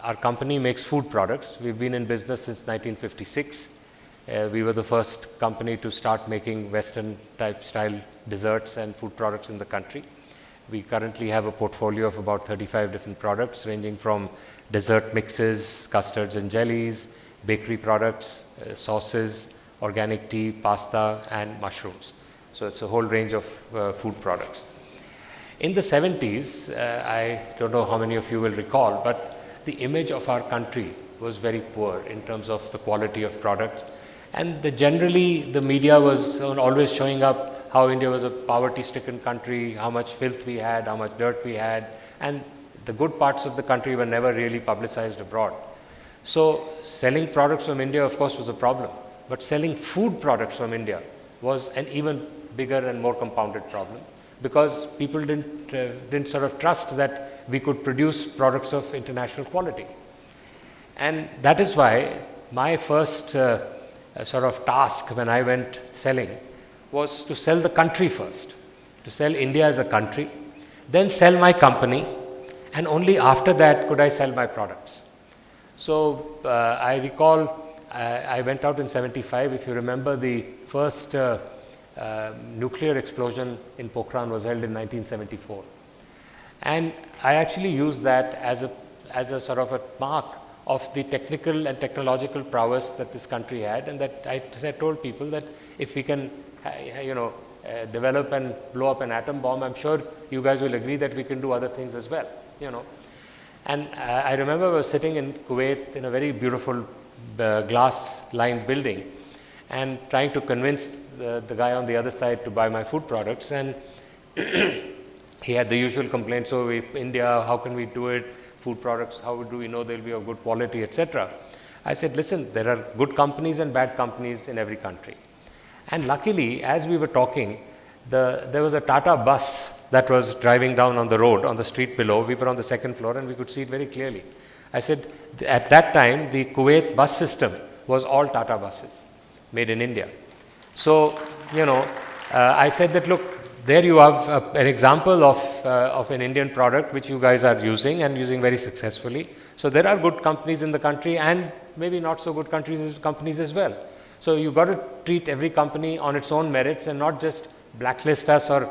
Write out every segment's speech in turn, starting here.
our company makes food products. We've been in business since 1956. We were the first company to start making Western type style desserts and food products in the country. We currently have a portfolio of about 35 different products ranging from dessert mixes, custards and jellies, bakery products, sauces, organic tea, pasta and mushrooms. So it's a whole range of food products. In the 70s, I don't know how many of you will recall, but the image of our country was very poor in terms of the quality of products. And generally, the media was always showing up how India was a poverty-stricken country, how much filth we had, how much dirt we had, and the good parts of the country were never really publicized abroad. So selling products from India, of course, was a problem, but selling food products from India was an even bigger and more compounded problem, because people didn't sort of trust that we could produce products of international quality. And that is why my first sort of task when I went selling was to sell the country first, to sell India as a country, then sell my company, and only after that could I sell my products. So I recall I went out in 75. If you remember, the first nuclear explosion in Pokhran was held in 1974. And I actually used that as a sort of a mark of the technical and technological prowess that this country had, and that I told people that if we can develop and blow up an atom bomb, I'm sure you guys will agree that we can do other things as well, And I remember I was sitting in Kuwait in a very beautiful glass-lined building and trying to convince the guy on the other side to buy my food products, and he had the usual complaints. So India, how can we do it? Food products, how do we know they'll be of good quality, etc. I said, listen, there are good companies and bad companies in every country. And luckily, as we were talking, there was a Tata bus that was driving down on the road, on the street below. We were on the second floor and we could see it very clearly. I said, at that time, the Kuwait bus system was all Tata buses made in India. So, I said that, look, there you have an example of an Indian product which you guys are using and using very successfully. So there are good companies in the country and maybe not so good companies as well. So you got to treat every company on its own merits and not just blacklist us or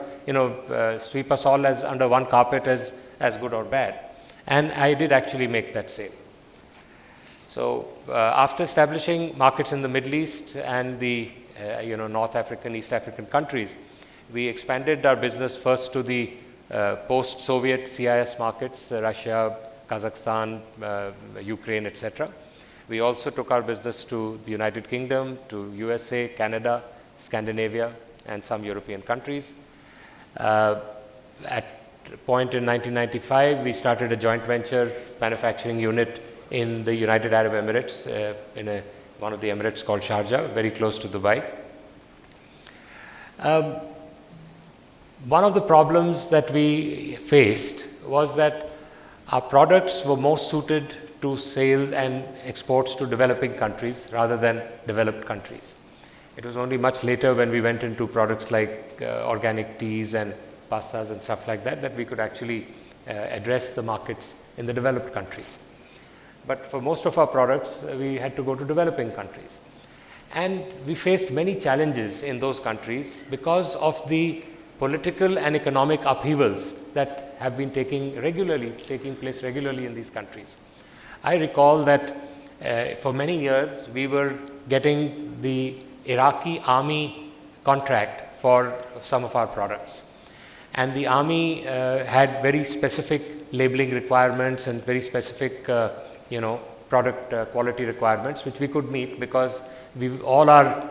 sweep us all as under one carpet as good or bad. And I did actually make that sale. So after establishing markets in the Middle East and the North African, East African countries, we expanded our business first to the post-Soviet CIS markets, Russia, Kazakhstan, Ukraine, etc. We also took our business to the United Kingdom, to USA, Canada, Scandinavia, and some European countries. At a point in 1995, we started a joint venture manufacturing unit in the United Arab Emirates, in one of the Emirates called Sharjah, very close to Dubai. One of the problems that we faced was that our products were most suited to sales and exports to developing countries rather than developed countries. It was only much later when we went into products like organic teas and pastas and stuff like that we could actually address the markets in the developed countries. But for most of our products, we had to go to developing countries. And we faced many challenges in those countries because of the political and economic upheavals that have been taking place regularly in these countries. I recall that for many years we were getting the Iraqi army contract for some of our products, and the army had very specific labeling requirements and very specific product quality requirements which we could meet because all our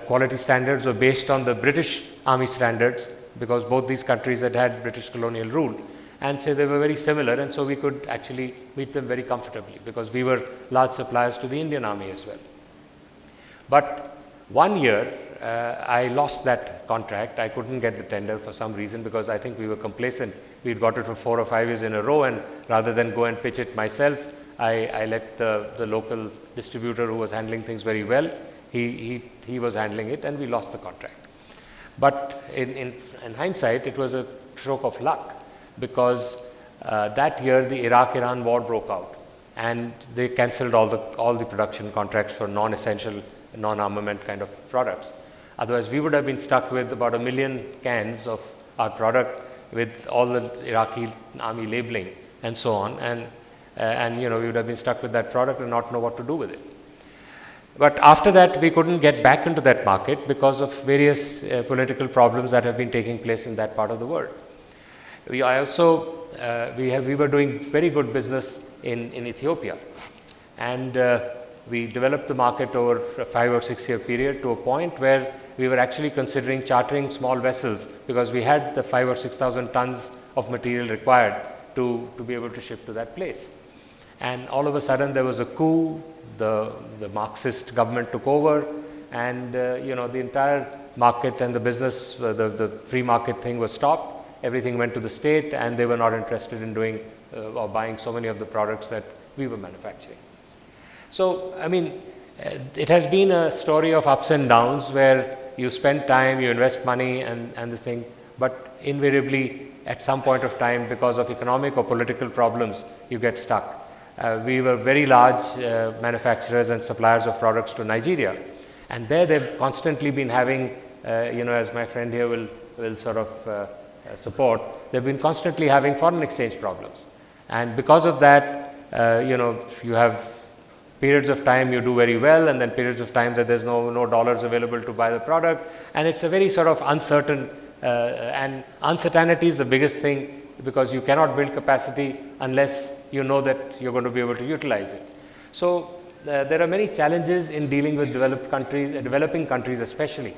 quality standards were based on the British army standards, because both these countries had British colonial rule, and so they were very similar, and so we could actually meet them very comfortably because we were large suppliers to the Indian army as well. But one year I lost that contract. I couldn't get the tender for some reason because I think we were complacent. We'd got it for 4 or 5 years in a row, and rather than go and pitch it myself, I let the local distributor who was handling things very well, he was handling it, and we lost the contract. But in hindsight, it was a stroke of luck because that year the Iraq-Iran war broke out, and they cancelled all the production contracts for non-essential, non-armament kind of products. Otherwise, we would have been stuck with about 1 million cans of our product with all the Iraqi army labeling and so on, and we would have been stuck with that product and not know what to do with it. But after that, we couldn't get back into that market because of various political problems that have been taking place in that part of the world. We were doing very good business in Ethiopia, and we developed the market over a 5 or 6 year period to a point where we were actually considering chartering small vessels because we had the 5,000 or 6,000 tons of material required to be able to ship to that place. And all of a sudden there was a coup, the Marxist government took over, and the entire market and the business, the free market thing was stopped. Everything went to the state, and they were not interested in doing or buying so many of the products that we were manufacturing. So, I mean, it has been a story of ups and downs where you spend time, you invest money and this thing, but invariably at some point of time, because of economic or political problems, you get stuck. We were very large manufacturers and suppliers of products to Nigeria, and there they've constantly been having, as my friend here will sort of support, they've been constantly having foreign exchange problems. And because of that, you have periods of time you do very well, and then periods of time that there's no dollars available to buy the product, and it's a very sort of uncertain, and uncertainty is the biggest thing, because you cannot build capacity unless you know that you're going to be able to utilize it. So there are many challenges in dealing with developing countries especially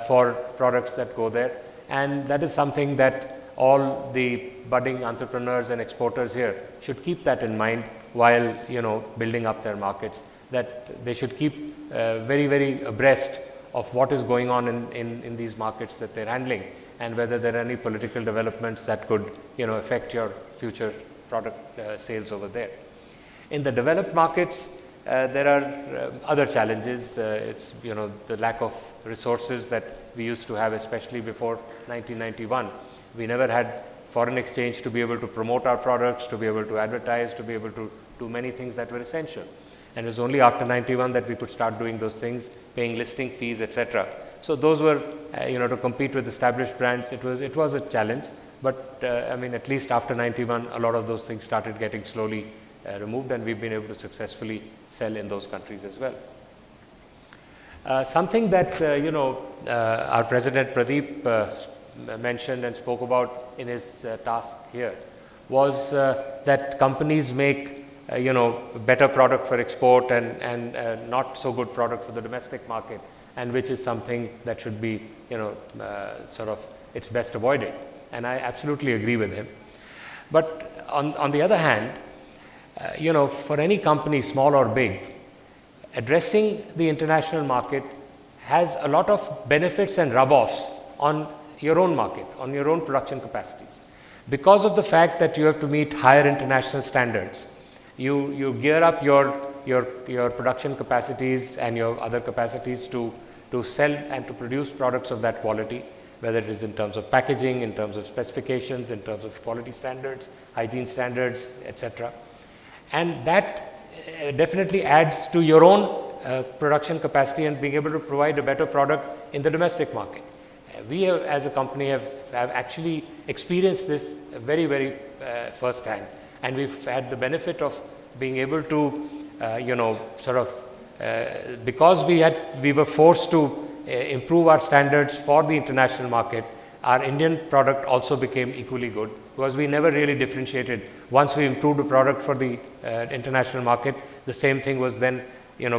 for products that go there, and that is something that all the budding entrepreneurs and exporters here should keep that in mind while building up their markets, that they should keep very, very abreast of what is going on in these markets that they're handling, and whether there are any political developments that could affect your future product sales over there. In the developed markets, there are other challenges. It's the lack of resources that we used to have, especially before 1991. We never had foreign exchange to be able to promote our products, to be able to advertise, to be able to do many things that were essential. And it was only after 91 that we could start doing those things, paying listing fees, etc. So those were, to compete with established brands, it was a challenge. But I mean, at least after 91, a lot of those things started getting slowly removed, and we've been able to successfully sell in those countries as well. Something that our President Pradeep mentioned and spoke about in his task here was that companies make better product for export and not so good product for the domestic market, and which is something that should be sort of it's best avoided, and I absolutely agree with him. But on the other hand, for any company, small or big, addressing the international market has a lot of benefits and rub-offs on your own market, on your own production capacities. Because of the fact that you have to meet higher international standards, you gear up your production capacities and your other capacities to sell and to produce products of that quality, whether it is in terms of packaging, in terms of specifications, in terms of quality standards, hygiene standards, etc. And that definitely adds to your own production capacity and being able to provide a better product in the domestic market. We have, as a company, have actually experienced this very, very first hand, and we've had the benefit of being able to, because we were forced to improve our standards for the international market. Our Indian product also became equally good, because we never really differentiated. Once we improved the product for the international market, the same thing was then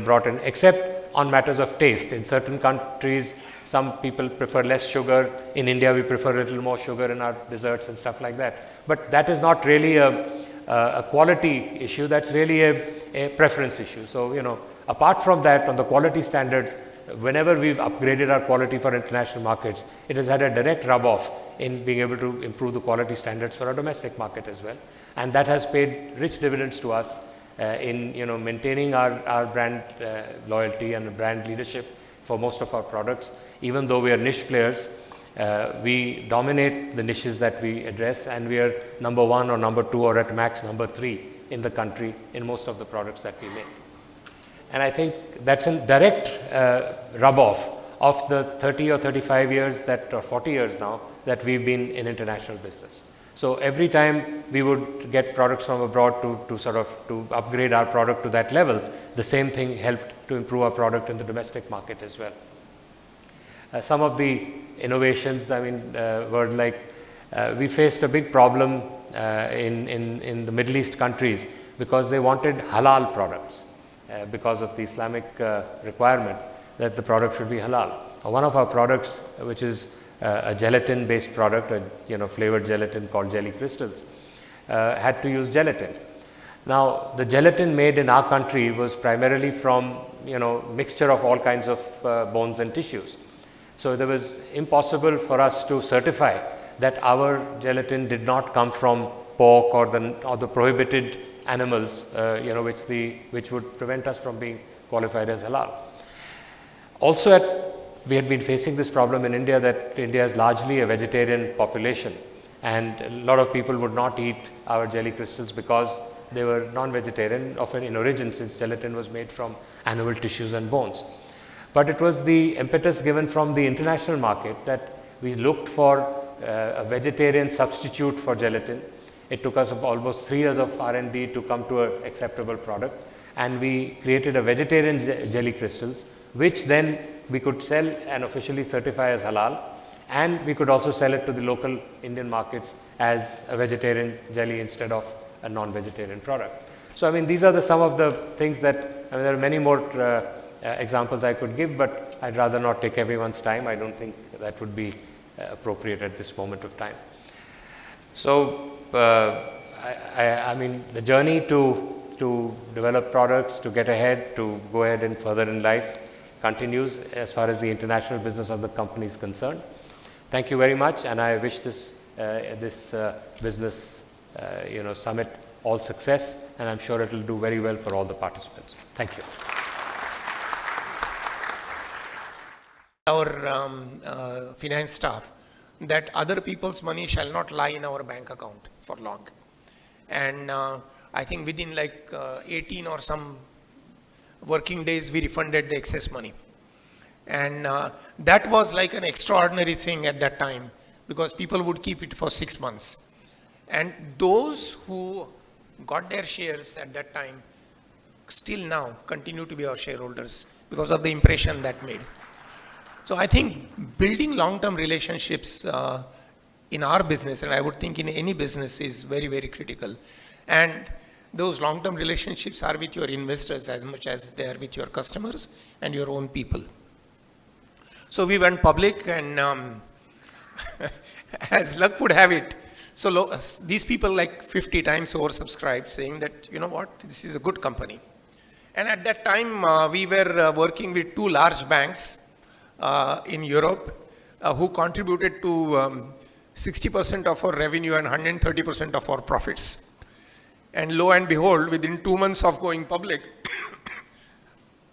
brought in, except on matters of taste. In certain countries, some people prefer less sugar. In India, we prefer a little more sugar in our desserts and stuff like that. But that is not really a quality issue. That's really a preference issue. So, apart from that, on the quality standards, whenever we've upgraded our quality for international markets, it has had a direct rub-off in being able to improve the quality standards for our domestic market as well. And that has paid rich dividends to us in maintaining our brand loyalty and brand leadership for most of our products. Even though we are niche players, we dominate the niches that we address, and we are number 1 or number 2 or at max number 3 in the country in most of the products that we make. And I think that's a direct rub-off of the 30 or 35 years that, or 40 years now, that we've been in international business. So every time we would get products from abroad to upgrade our product to that level, the same thing helped to improve our product in the domestic market as well. Some of the innovations, I mean, were like, we faced a big problem in the Middle East countries because they wanted halal products because of the Islamic requirement that the product should be halal. One of our products, which is a gelatin based product, a flavored gelatin called jelly crystals, had to use gelatin. Now the gelatin made in our country was primarily from mixture of all kinds of bones and tissues. So it was impossible for us to certify that our gelatin did not come from pork or the prohibited animals, which would prevent us from being qualified as halal. Also, we had been facing this problem in India, that India is largely a vegetarian population, and a lot of people would not eat our jelly crystals because they were non-vegetarian in origin, since gelatin was made from animal tissues and bones. But it was the impetus given from the international market that we looked for a vegetarian substitute for gelatin. It took us almost 3 years of R&D to come to an acceptable product, and we created a vegetarian jelly crystals, which then we could sell and officially certify as halal, and we could also sell it to the local Indian markets as a vegetarian jelly instead of a non-vegetarian product. So I mean, these are some of the things that, there are many more examples I could give, but I'd rather not take everyone's time. I don't think that would be appropriate at this moment of time. So I mean, the journey to develop products, to get ahead, to go ahead and further in life continues as far as the international business of the company is concerned. Thank you very much, and I wish this business summit all success, and I'm sure it will do very well for all the participants. Thank you. Our finance staff that other people's money shall not lie in our bank account for long, and I think within like 18 or some working days we refunded the excess money, and that was like an extraordinary thing at that time, because people would keep it for 6 months, and those who got their shares at that time still now continue to be our shareholders because of the impression that made. So I think building long-term relationships in our business, and I would think in any business, is very, very critical. And those long-term relationships are with your investors as much as they are with your customers and your own people. So we went public, and as luck would have it, so these people like 50 times oversubscribed, saying that, you know what, this is a good company. And at that time, we were working with 2 large banks in Europe who contributed to 60% of our revenue and 130% of our profits. And lo and behold, within 2 months of going public,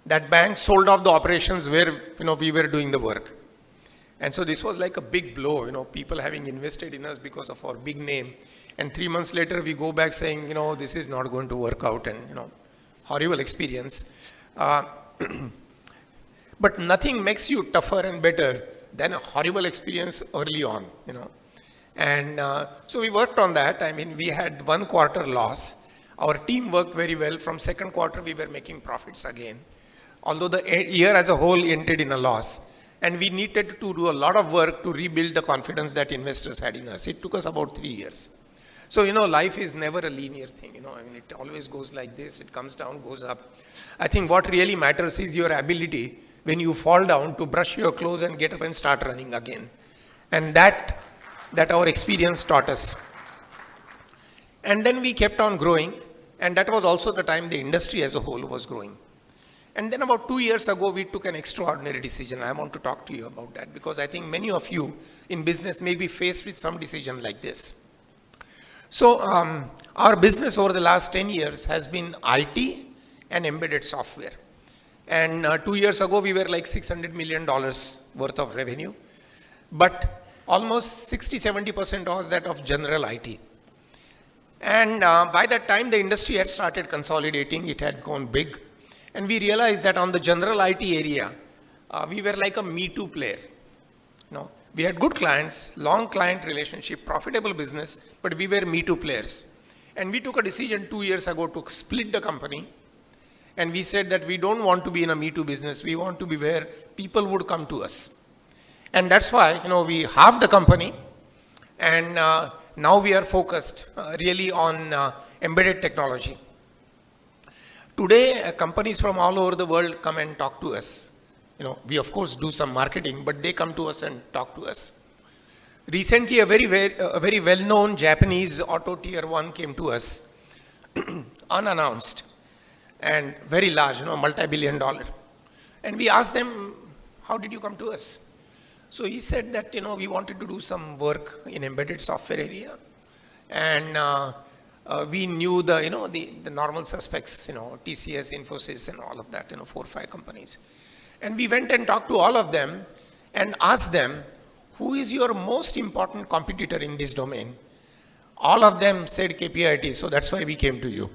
that bank sold off the operations where we were doing the work. And so this was like a big blow, people having invested in us because of our big name. And 3 months later, we go back saying, this is not going to work out, and horrible experience. But nothing makes you tougher and better than a horrible experience early on, And so we worked on that. I mean, we had 1 quarter loss. Our team worked very well. From 2nd quarter, we were making profits again, although the year as a whole ended in a loss. And we needed to do a lot of work to rebuild the confidence that investors had in us. It took us about 3 years. So, life is never a linear thing, I mean, it always goes like this. It comes down, goes up. I think what really matters is your ability, when you fall down, to brush your clothes and get up and start running again. And that our experience taught us. And then we kept on growing, and that was also the time the industry as a whole was growing. And then about 2 years ago, we took an extraordinary decision. I want to talk to you about that, because I think many of you in business may be faced with some decision like this. So our business over the last 10 years has been IT and embedded software. And 2 years ago, we were like $600 million worth of revenue. But almost 60-70% was that of general IT. And by that time, the industry had started consolidating. It had gone big. And we realized that on the general IT area, we were like a Me Too player. We had good clients, long client relationship, profitable business, but we were Me Too players. And we took a decision 2 years ago to split the company. And we said that we don't want to be in a Me Too business. We want to be where people would come to us. And that's why, we halved the company. And now we are focused really on embedded technology. Today, companies from all over the world come and talk to us. We of course do some marketing, but they come to us and talk to us. Recently, a very well-known Japanese auto tier 1 came to us, unannounced, and very large, multi-billion dollar. And we asked them, how did you come to us? So he said that, we wanted to do some work in embedded software area. And we knew the normal suspects, TCS, Infosys, and all of that, 4 or 5 companies. And we went and talked to all of them and asked them, who is your most important competitor in this domain? All of them said KPIT, so that's why we came to you.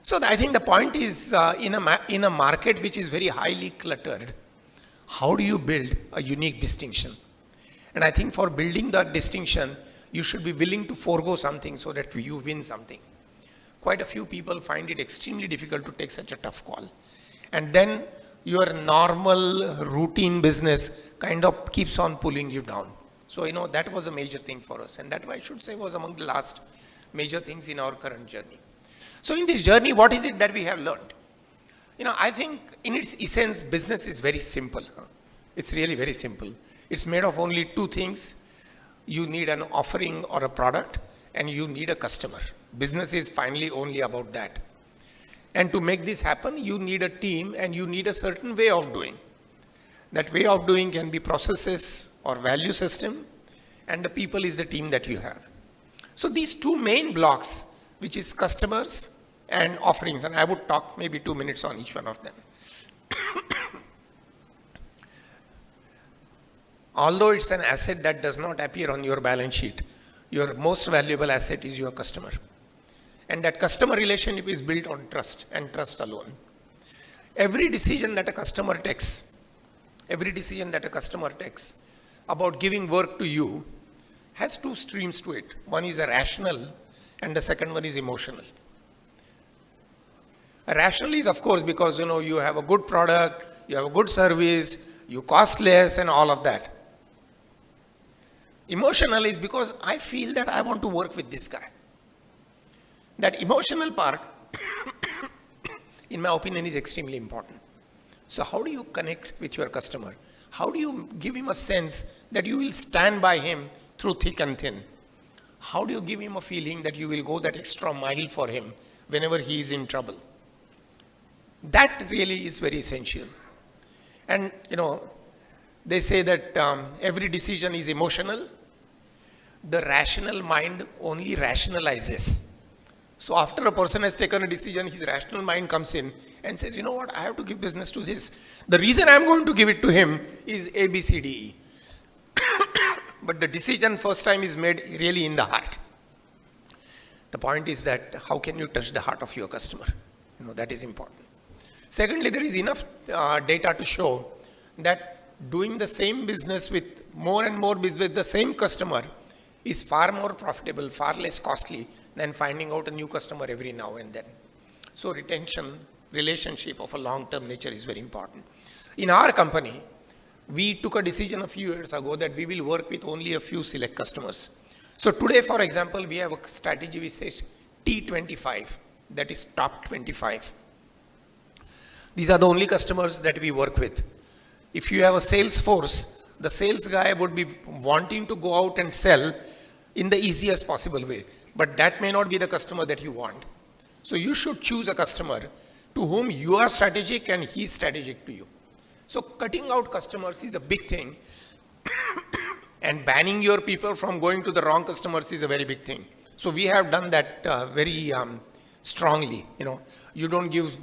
So I think the point is, in a market which is very highly cluttered, how do you build a unique distinction? And I think for building that distinction, you should be willing to forego something so that you win something. Quite a few people find it extremely difficult to take such a tough call. And then your normal routine business kind of keeps on pulling you down. So, that was a major thing for us. And that, I should say, was among the last major things in our current journey. So in this journey, what is it that we have learned? I think in its essence, business is very simple. It's really very simple. It's made of only 2 things. You need an offering or a product, and you need a customer. Business is finally only about that. And to make this happen, you need a team and you need a certain way of doing. That way of doing can be processes or value system, and the people is the team that you have. So these 2 main blocks, which is customers and offerings, and I would talk maybe 2 minutes on each one of them. Although it's an asset that does not appear on your balance sheet, your most valuable asset is your customer. And that customer relationship is built on trust and trust alone. Every decision that a customer takes about giving work to you has 2 streams to it. One is a rational and the second one is emotional. A rational is of course because you have a good product, you have a good service, you cost less and all of that. Emotional is because I feel that I want to work with this guy. That emotional part, in my opinion, is extremely important. So how do you connect with your customer? How do you give him a sense that you will stand by him through thick and thin? How do you give him a feeling that you will go that extra mile for him whenever he is in trouble? That really is very essential. And, they say that every decision is emotional. The rational mind only rationalizes. So after a person has taken a decision, his rational mind comes in and says, you know what, I have to give business to this. The reason I'm going to give it to him is A, B, C, D, E. But the decision first time is made really in the heart. The point is that how can you touch the heart of your customer? That is important. Secondly, there is enough data to show that doing the same business with more and more business with the same customer is far more profitable, far less costly than finding out a new customer every now and then. So retention, relationship of a long-term nature is very important. In our company, we took a decision a few years ago that we will work with only a few select customers. So today, for example, we have a strategy which says T25, that is top 25. These are the only customers that we work with. If you have a sales force, the sales guy would be wanting to go out and sell in the easiest possible way. But that may not be the customer that you want. So you should choose a customer to whom you are strategic and he is strategic to you. So cutting out customers is a big thing. And banning your people from going to the wrong customers is a very big thing. So we have done that very strongly. You don't give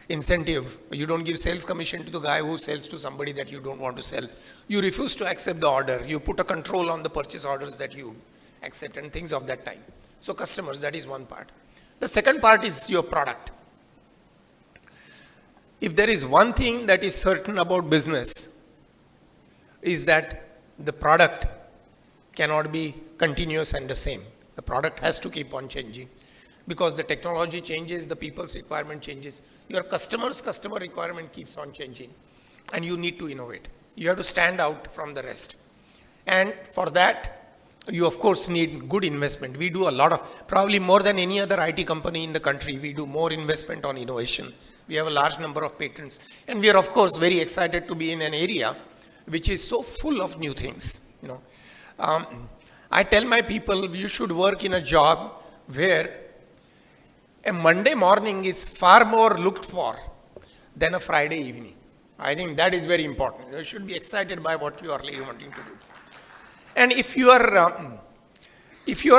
incentive. You don't give sales commission to the guy who sells to somebody that you don't want to sell. You refuse to accept the order. You put a control on the purchase orders that you accept and things of that type. So customers, that is one part. The second part is your product. If there is one thing that is certain about business, is that the product cannot be continuous and the same. The product has to keep on changing. Because the technology changes, the people's requirement changes. Your customer's customer requirement keeps on changing. And you need to innovate. You have to stand out from the rest. And for that, you of course need good investment. We do a lot of, probably more than any other IT company in the country, we do more investment on innovation. We have a large number of patents. And we are of course very excited to be in an area which is so full of new things. I tell my people, you should work in a job where a Monday morning is far more looked for than a Friday evening. I think that is very important. You should be excited by what you are really wanting to do. And if your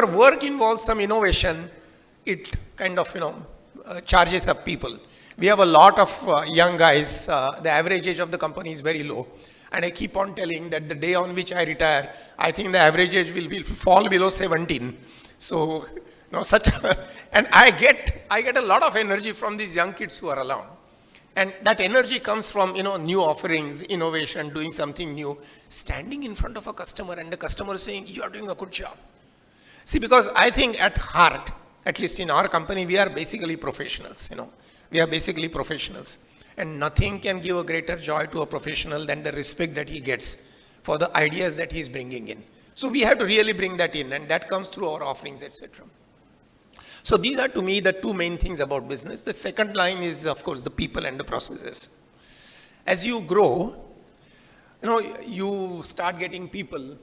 work involves some innovation, it kind of, charges up people. We have a lot of young guys. The average age of the company is very low. And I keep on telling that the day on which I retire, I think the average age will fall below 17. So, and I get a lot of energy from these young kids who are around. And that energy comes from, new offerings, innovation, doing something new, standing in front of a customer and the customer saying, you are doing a good job. See, because I think at heart, at least in our company, we are basically professionals, We are basically professionals. And nothing can give a greater joy to a professional than the respect that he gets for the ideas that he is bringing in. So we have to really bring that in, and that comes through our offerings, etc. So these are to me the two main things about business. The second line is of course the people and the processes. As you grow, you start getting people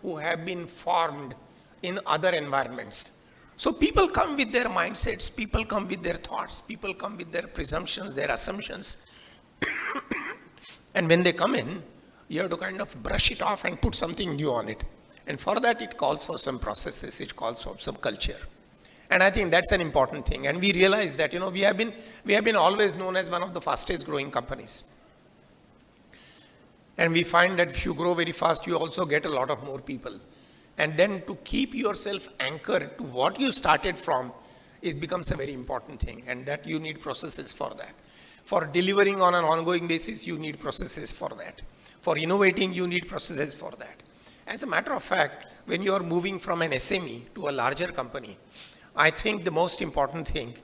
who have been formed in other environments. So people come with their mindsets, people come with their thoughts, people come with their presumptions, their assumptions. And when they come in, you have to kind of brush it off and put something new on it. And for that, it calls for some processes, it calls for some culture. And I think that's an important thing. And we realize that, we have been always known as one of the fastest growing companies. And we find that if you grow very fast, you also get a lot of more people. And then to keep yourself anchored to what you started from, it becomes a very important thing. And that you need processes for that. For delivering on an ongoing basis, you need processes for that. For innovating, you need processes for that. As a matter of fact, when you are moving from an SME to a larger company, I think the most important thing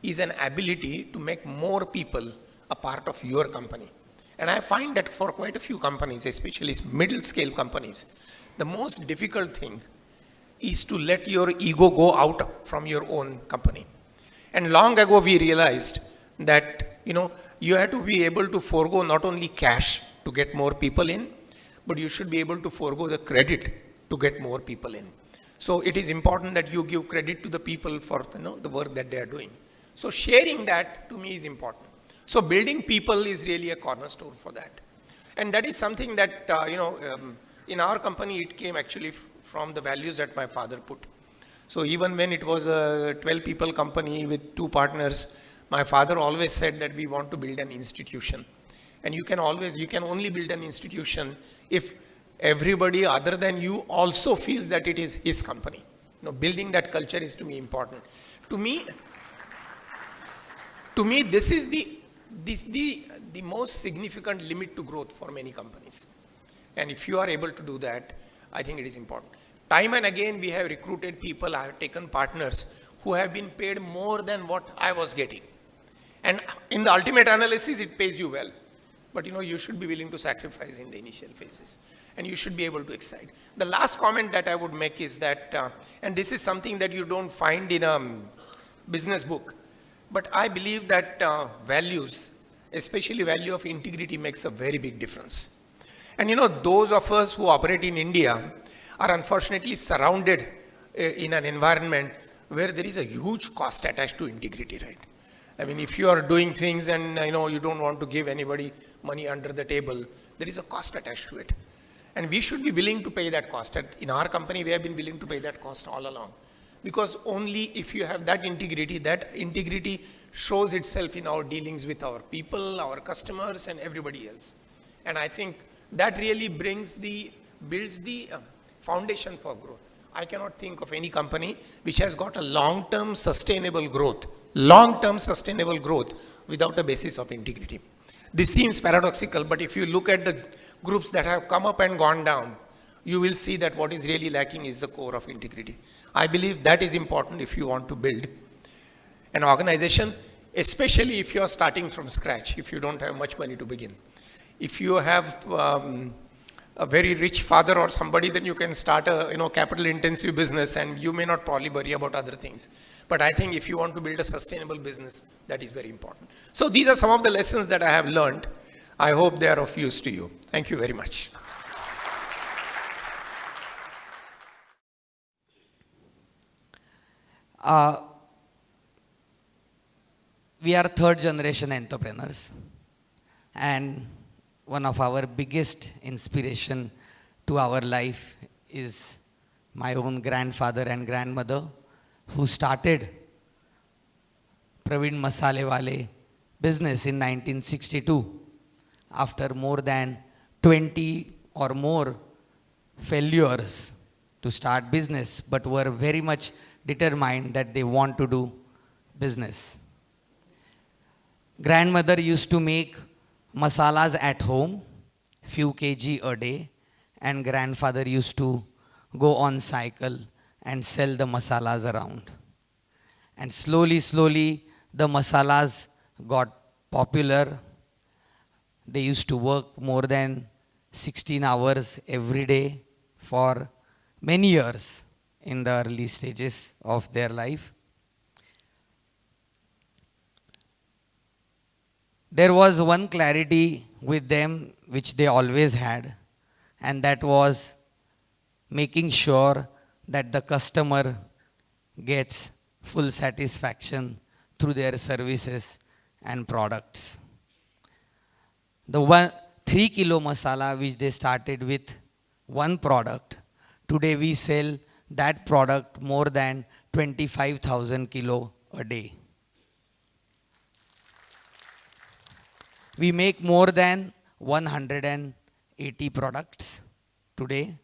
is an ability to make more people a part of your company. And I find that for quite a few companies, especially middle scale companies, the most difficult thing is to let your ego go out from your own company. And long ago we realized that, you have to be able to forego not only cash to get more people in, but you should be able to forego the credit to get more people in. So it is important that you give credit to the people for the work that they are doing. So sharing that to me is important. So building people is really a cornerstone for that. And that is something that, in our company, it came actually from the values that my father put. So even when it was a 12 people company with 2 partners, my father always said that we want to build an institution. And you can only build an institution if everybody other than you also feels that it is his company. Building that culture is to me important. To me, this is the most significant limit to growth for many companies. And if you are able to do that, I think it is important. Time and again, we have recruited people, I have taken partners who have been paid more than what I was getting. And in the ultimate analysis, it pays you well. But you should be willing to sacrifice in the initial phases. And you should be able to excite. The last comment that I would make is that, and this is something that you don't find in a business book, but I believe that values, especially value of integrity, makes a very big difference. And those of us who operate in India are unfortunately surrounded in an environment where there is a huge cost attached to integrity, right? I mean, if you are doing things and you don't want to give anybody money under the table, there is a cost attached to it. And we should be willing to pay that cost. And in our company, we have been willing to pay that cost all along. because only if you have that integrity shows itself in our dealings with our people, our customers, and everybody else. And I think that really builds the foundation for growth. I cannot think of any company which has got a long-term sustainable growth without a basis of integrity. This seems paradoxical, but if you look at the groups that have come up and gone down, you will see that what is really lacking is the core of integrity. I believe that is important if you want to build an organization, especially if you are starting from scratch, if you don't have much money to begin. If you have a very rich father or somebody, then you can start a capital intensive business and you may not probably worry about other things. But I think if you want to build a sustainable business, that is very important. So these are some of the lessons that I have learned. I hope they are of use to you. Thank you very much. We are third generation entrepreneurs, and one of our biggest inspiration to our life is my own grandfather and grandmother, who started Pravin Masalewale business in 1962 after more than 20 or more failures to start business, but were very much determined that they want to do business. Grandmother used to make masalas at home, few kg a day, and grandfather used to go on cycle and sell the masalas around. And slowly, the masalas got popular. They used to work more than 16 hours every day for many years in the early stages of their life. There was one clarity with them which they always had, and that was making sure that the customer gets full satisfaction through their services and products. The 3 kilo masala which they started with one product, today we sell that product more than 25,000 kilo a day. We make more than 180 products today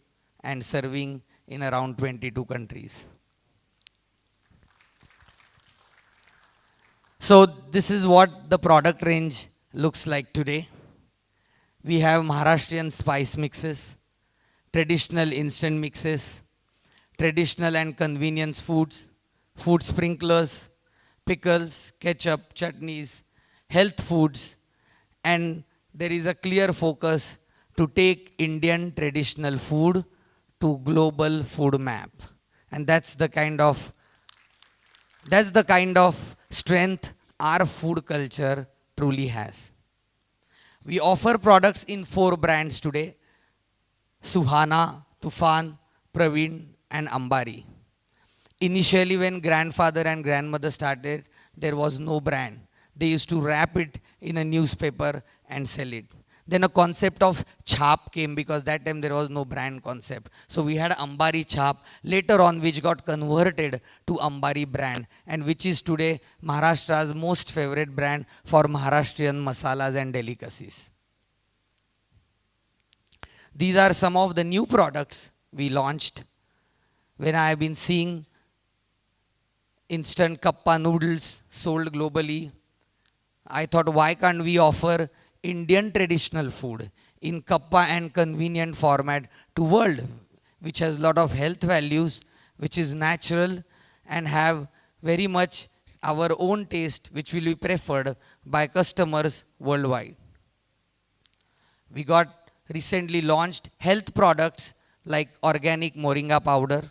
and serving in around 22 countries. So this is what the product range looks like today. We have Maharashtrian spice mixes, traditional instant mixes, traditional and convenience foods, food sprinklers, pickles, ketchup, chutneys, health foods, and there is a clear focus to take Indian traditional food to global food map. And that's the kind of strength our food culture truly has. We offer products in 4 brands today: Suhana, Tufan, Pravin, and Ambari. Initially, when grandfather and grandmother started, there was no brand. They used to wrap it in a newspaper and sell it. Then a concept of chap came, because that time there was no brand concept. So we had Ambari chap later on, which got converted to Ambari brand, and which is today Maharashtra's most favorite brand for Maharashtrian masalas and delicacies. These are some of the new products we launched. When I have been seeing instant kappa noodles sold globally, I thought, why can't we offer Indian traditional food in kappa and convenient format to world, which has a lot of health values, which is natural and have very much our own taste, which will be preferred by customers worldwide. We got recently launched health products like organic moringa powder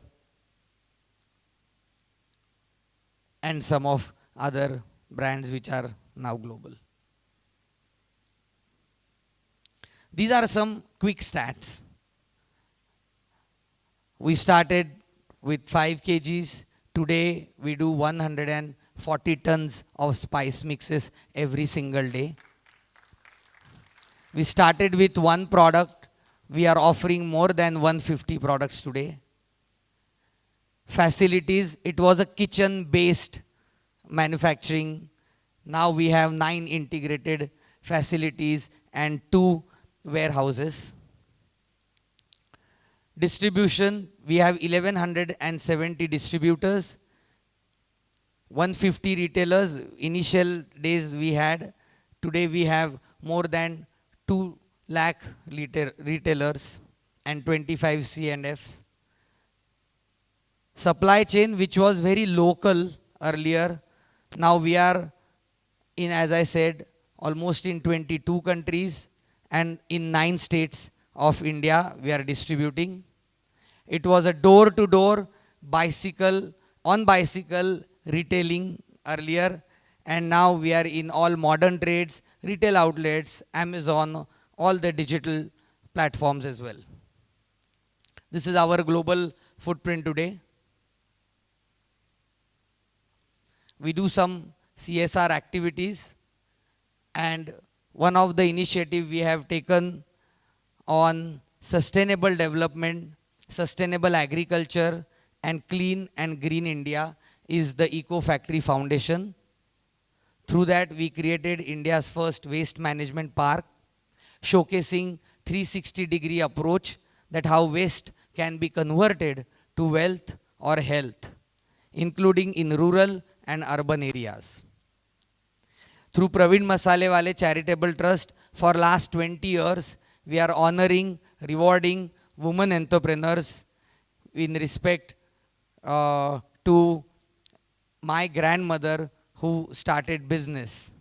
and some of other brands which are now global. These are some quick stats. We started with 5 kgs. Today we do 140 tons of spice mixes every single day. We started with one product. We are offering more than 150 products today. facilities, it was a kitchen-based manufacturing. Now we have 9 integrated facilities and 2 warehouses. Distribution, we have 1170 distributors, 150 retailers. Initial days we had, today we have more than 2 lakh retailers and 25 C&Fs. Supply chain, which was very local earlier, now we are in, as I said, almost in 22 countries and in 9 states of India we are distributing. It was a door-to-door bicycle, on bicycle retailing earlier, and now we are in all modern trades, retail outlets, Amazon, all the digital platforms as well. This is our global footprint today. We do some CSR activities, and one of the initiatives we have taken on sustainable development, sustainable agriculture, and clean and green India is the Eco Factory Foundation. Through that, we created India's first waste management park, showcasing 360-degree approach that how waste can be converted to wealth or health, including in rural and urban areas. Through Pravin Masalewale Charitable Trust, for last 20 years, we are honoring, rewarding women entrepreneurs in respect to my grandmother who started business.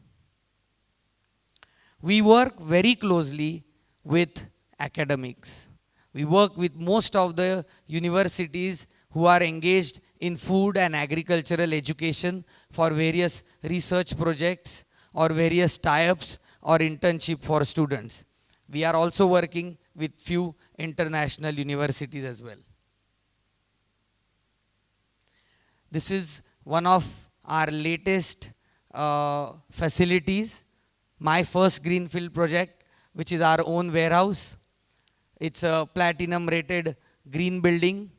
We work very closely with academics. We work with most of the universities who are engaged in food and agricultural education for various research projects or various tie-ups or internship for students. We are also working with few international universities as well. This is one of our latest facilities, my first greenfield project, which is our own warehouse. It's a platinum rated green building.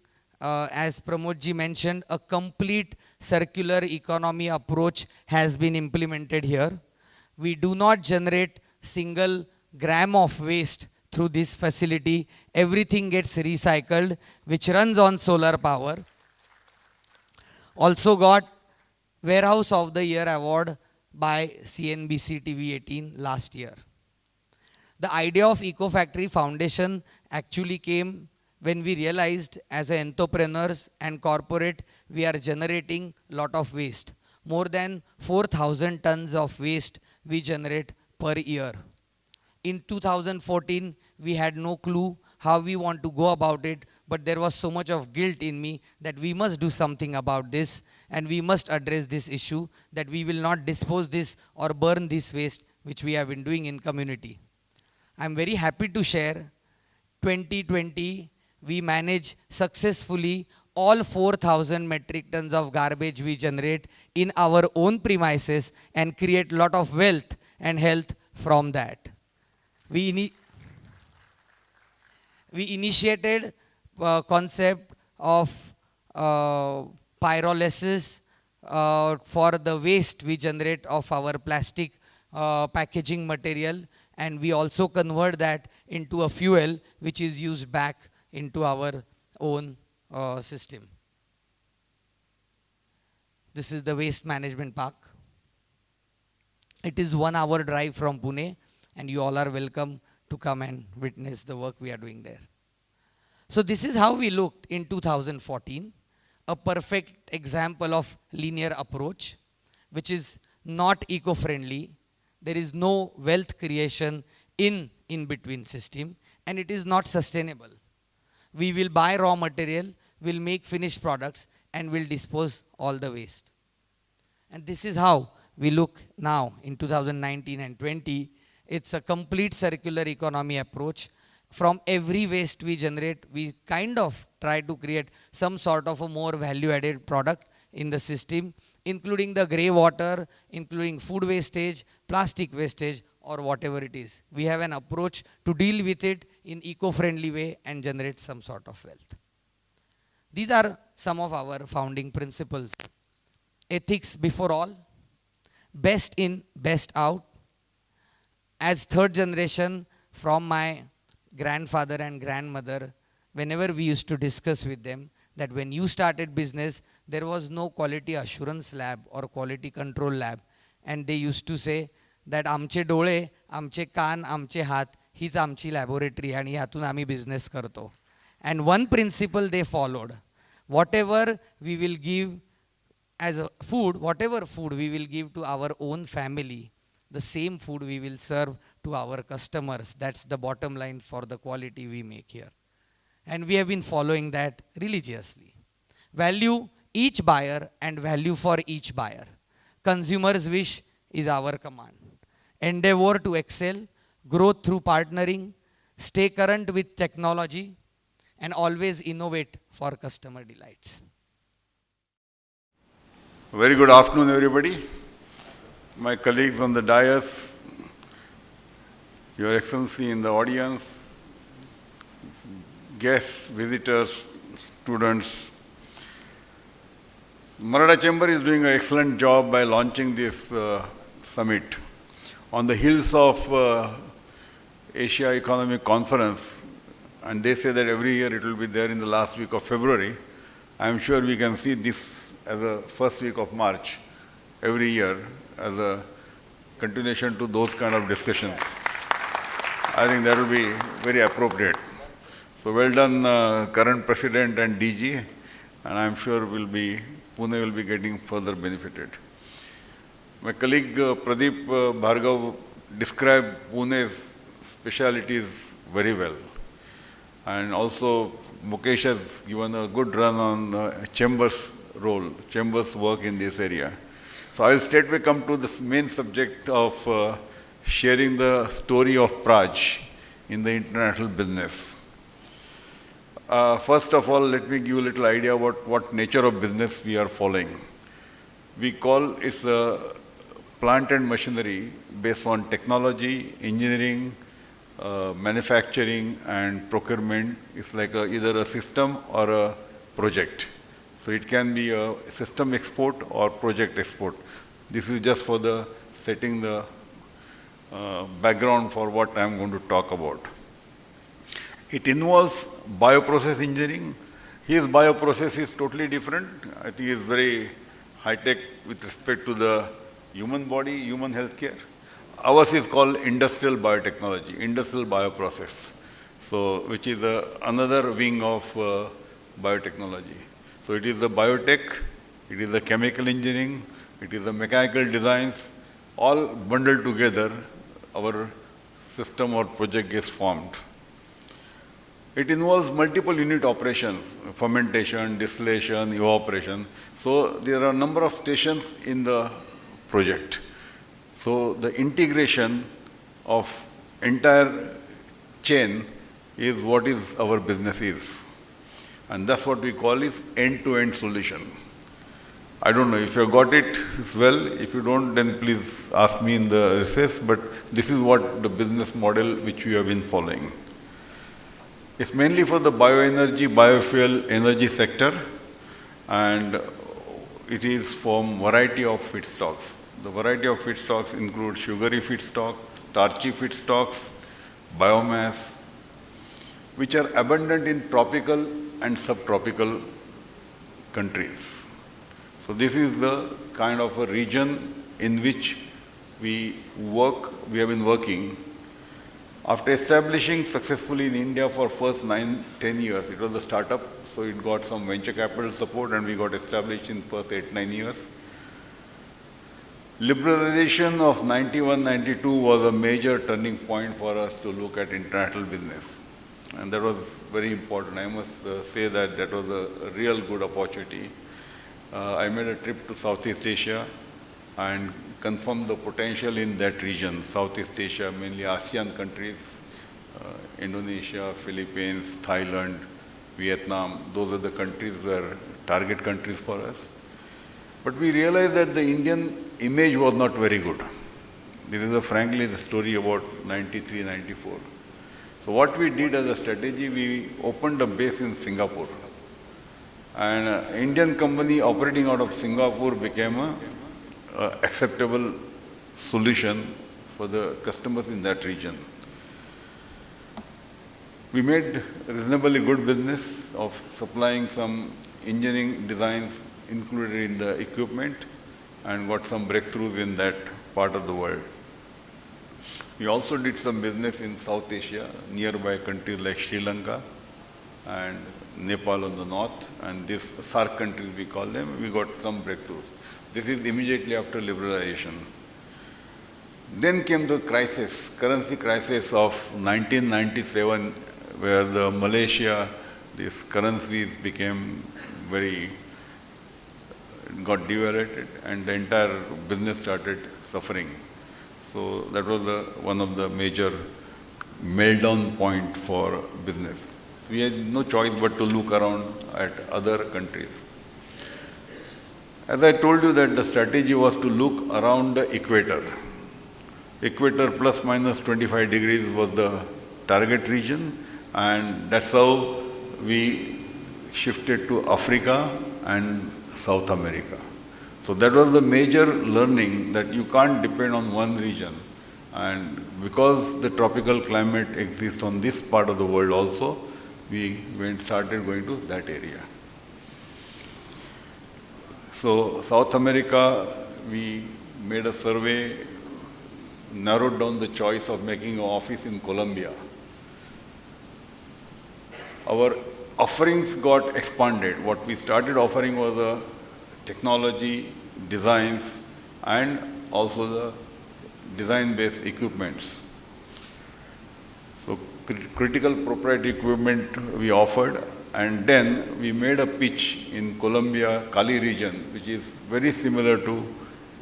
As Pramod ji mentioned, a complete circular economy approach has been implemented here. We do not generate single gram of waste through this facility. Everything gets recycled, which runs on solar power. Also got Warehouse of the Year award by CNBC TV 18 last year. The idea of Eco Factory Foundation actually came when we realized as entrepreneurs and corporate, we are generating lot of waste. More than 4,000 tons of waste we generate per year. In 2014, we had no clue how we want to go about it, but there was so much of guilt in me that we must do something about this and we must address this issue, that we will not dispose this or burn this waste which we have been doing in community. I'm very happy to share 2020 we manage successfully all 4,000 metric tons of garbage we generate in our own premises and create lot of wealth and health from that. We initiated concept of pyrolysis for the waste we generate of our plastic packaging material, and we also convert that into a fuel which is used back into our own system. This is the waste management park. It is 1 hour drive from Pune, and you all are welcome to come and witness the work we are doing there. So this is how we looked in 2014, a perfect example of linear approach, which is not eco-friendly. There is no wealth creation in between system, and it is not sustainable. We will buy raw material, will make finished products, and will dispose all the waste. And this is how we look now in 2019 and 20. It's a complete circular economy approach. From every waste we generate, we kind of try to create some sort of a more value-added product in the system, including the grey water, including food wastage, plastic wastage, or whatever it is. We have an approach to deal with it in eco-friendly way and generate some sort of wealth. These are some of our founding principles. Ethics before all, best in, best out. As third generation from my grandfather and grandmother, whenever we used to discuss with them that when you started business, there was no quality assurance lab or quality control lab. And they used to say that आमचे डोळे, आमचे कान, आमचे हात हीच आमची laboratory आणि ह्यातून आम्ही बिझनेस करतो. And one principle they followed, whatever we will give as a food, whatever food we will give to our own family, the same food we will serve to our customers. That's the bottom line for the quality we make here. And we have been following that religiously. Value each buyer and value for each buyer. Consumer's wish is our command. Endeavor to excel, growth through partnering, stay current with technology, and always innovate for customer delights. Very good afternoon, everybody. My colleagues on the dais, Your Excellency in the audience, guests, visitors, students. Maratha Chamber is doing an excellent job by launching this summit. On the heels of Asia Economic Conference, and they say that every year it will be there in the last week of February. I am sure we can see this as a first week of March every year as a continuation to those kind of discussions. I think that will be very appropriate. So well done, current President and DG, and I am sure Pune will be getting further benefited. My colleague Pradeep Bhargav described Pune's specialities very well. And also Mukesh has given a good run on Chamber's role, Chamber's work in this area. So I will straightway come to this main subject of sharing the story of Praj in the international business. First of all, let me give you a little idea about what nature of business we are following. We call it plant and machinery based on technology, engineering, manufacturing and procurement. It's like either a system or a project. So it can be a system export or project export. This is just for the setting the background for what I'm going to talk about. It involves bioprocess engineering. His bioprocess is totally different. I think it's very high-tech with respect to the human body, human healthcare. Ours is called industrial biotechnology, industrial bioprocess, so which is another wing of biotechnology. So it is the biotech, it is the chemical engineering, it is the mechanical designs, all bundled together, our system or project is formed. It involves multiple unit operations, fermentation, distillation, evaporation. So there are a number of stations in the project. So the integration of entire chain is what is our business is. And that's what we call is end-to-end solution. I don't know if you got it well. If you don't, then please ask me in the recess. But this is what the business model which we have been following. It's mainly for the bioenergy, biofuel, energy sector, and it is from variety of feedstocks. The variety of feedstocks include sugary feedstock, starchy feedstocks, biomass, which are abundant in tropical and subtropical countries. So this is the kind of a region in which we have been working. After establishing successfully in India for first 9-10 years, it was a startup, so it got some venture capital support and we got established in first 8-9 years. Liberalization of 91-92 was a major turning point for us to look at international business. And that was very important. I must say that that was a real good opportunity. I made a trip to Southeast Asia and confirmed the potential in that region, Southeast Asia, mainly ASEAN countries, Indonesia, Philippines, Thailand, Vietnam. Those are the countries were target countries for us. But we realized that the Indian image was not very good. This is frankly the story about 93, 94. So what we did as a strategy, we opened a base in Singapore. And Indian company operating out of Singapore became a acceptable solution for the customers in that region. We made reasonably good business of supplying some engineering designs included in the equipment and got some breakthroughs in that part of the world. We also did some business in South Asia, nearby countries like Sri Lanka and Nepal on the north, and these SAARC countries we call them. We got some breakthroughs. This is immediately after liberalization. Then came the crisis, currency crisis of 1997, where the Malaysia, these currencies became got devaluated, and the entire business started suffering. So that was one of the major meltdown point for business. We had no choice but to look around at other countries. As I told you that the strategy was to look around the equator. Equator plus minus 25 degrees was the target region, and that's how we shifted to Africa and South America. So that was the major learning, that you can't depend on one region. And because the tropical climate exists on this part of the world also, we started going to that area. So South America, we made a survey, narrowed down the choice of making an office in Colombia. Our offerings got expanded. What we started offering was a technology, designs, and also the design-based equipments. So critical proprietary equipment we offered, and then we made a pitch in Colombia, Cali region, which is very similar to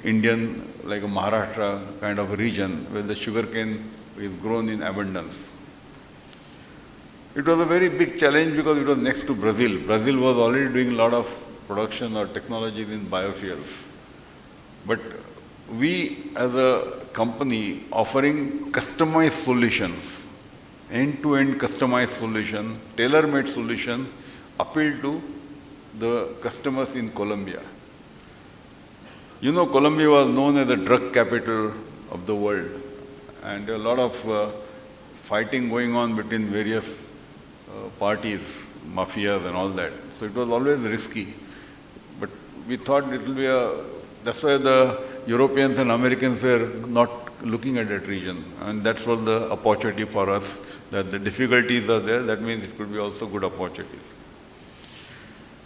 Indian, like a Maharashtra kind of a region, where the sugarcane is grown in abundance. It was a very big challenge because it was next to Brazil. Brazil was already doing a lot of production or technologies in biofuels. But we as a company offering customized solutions, end-to-end customized solution, tailor-made solution, appealed to the customers in Colombia. You know, Colombia was known as the drug capital of the world, and there are a lot of fighting going on between various parties, mafias and all that. So it was always risky. But we thought it will be that's why the Europeans and Americans were not looking at that region. And that was the opportunity for us, that the difficulties are there. That means it could be also good opportunities.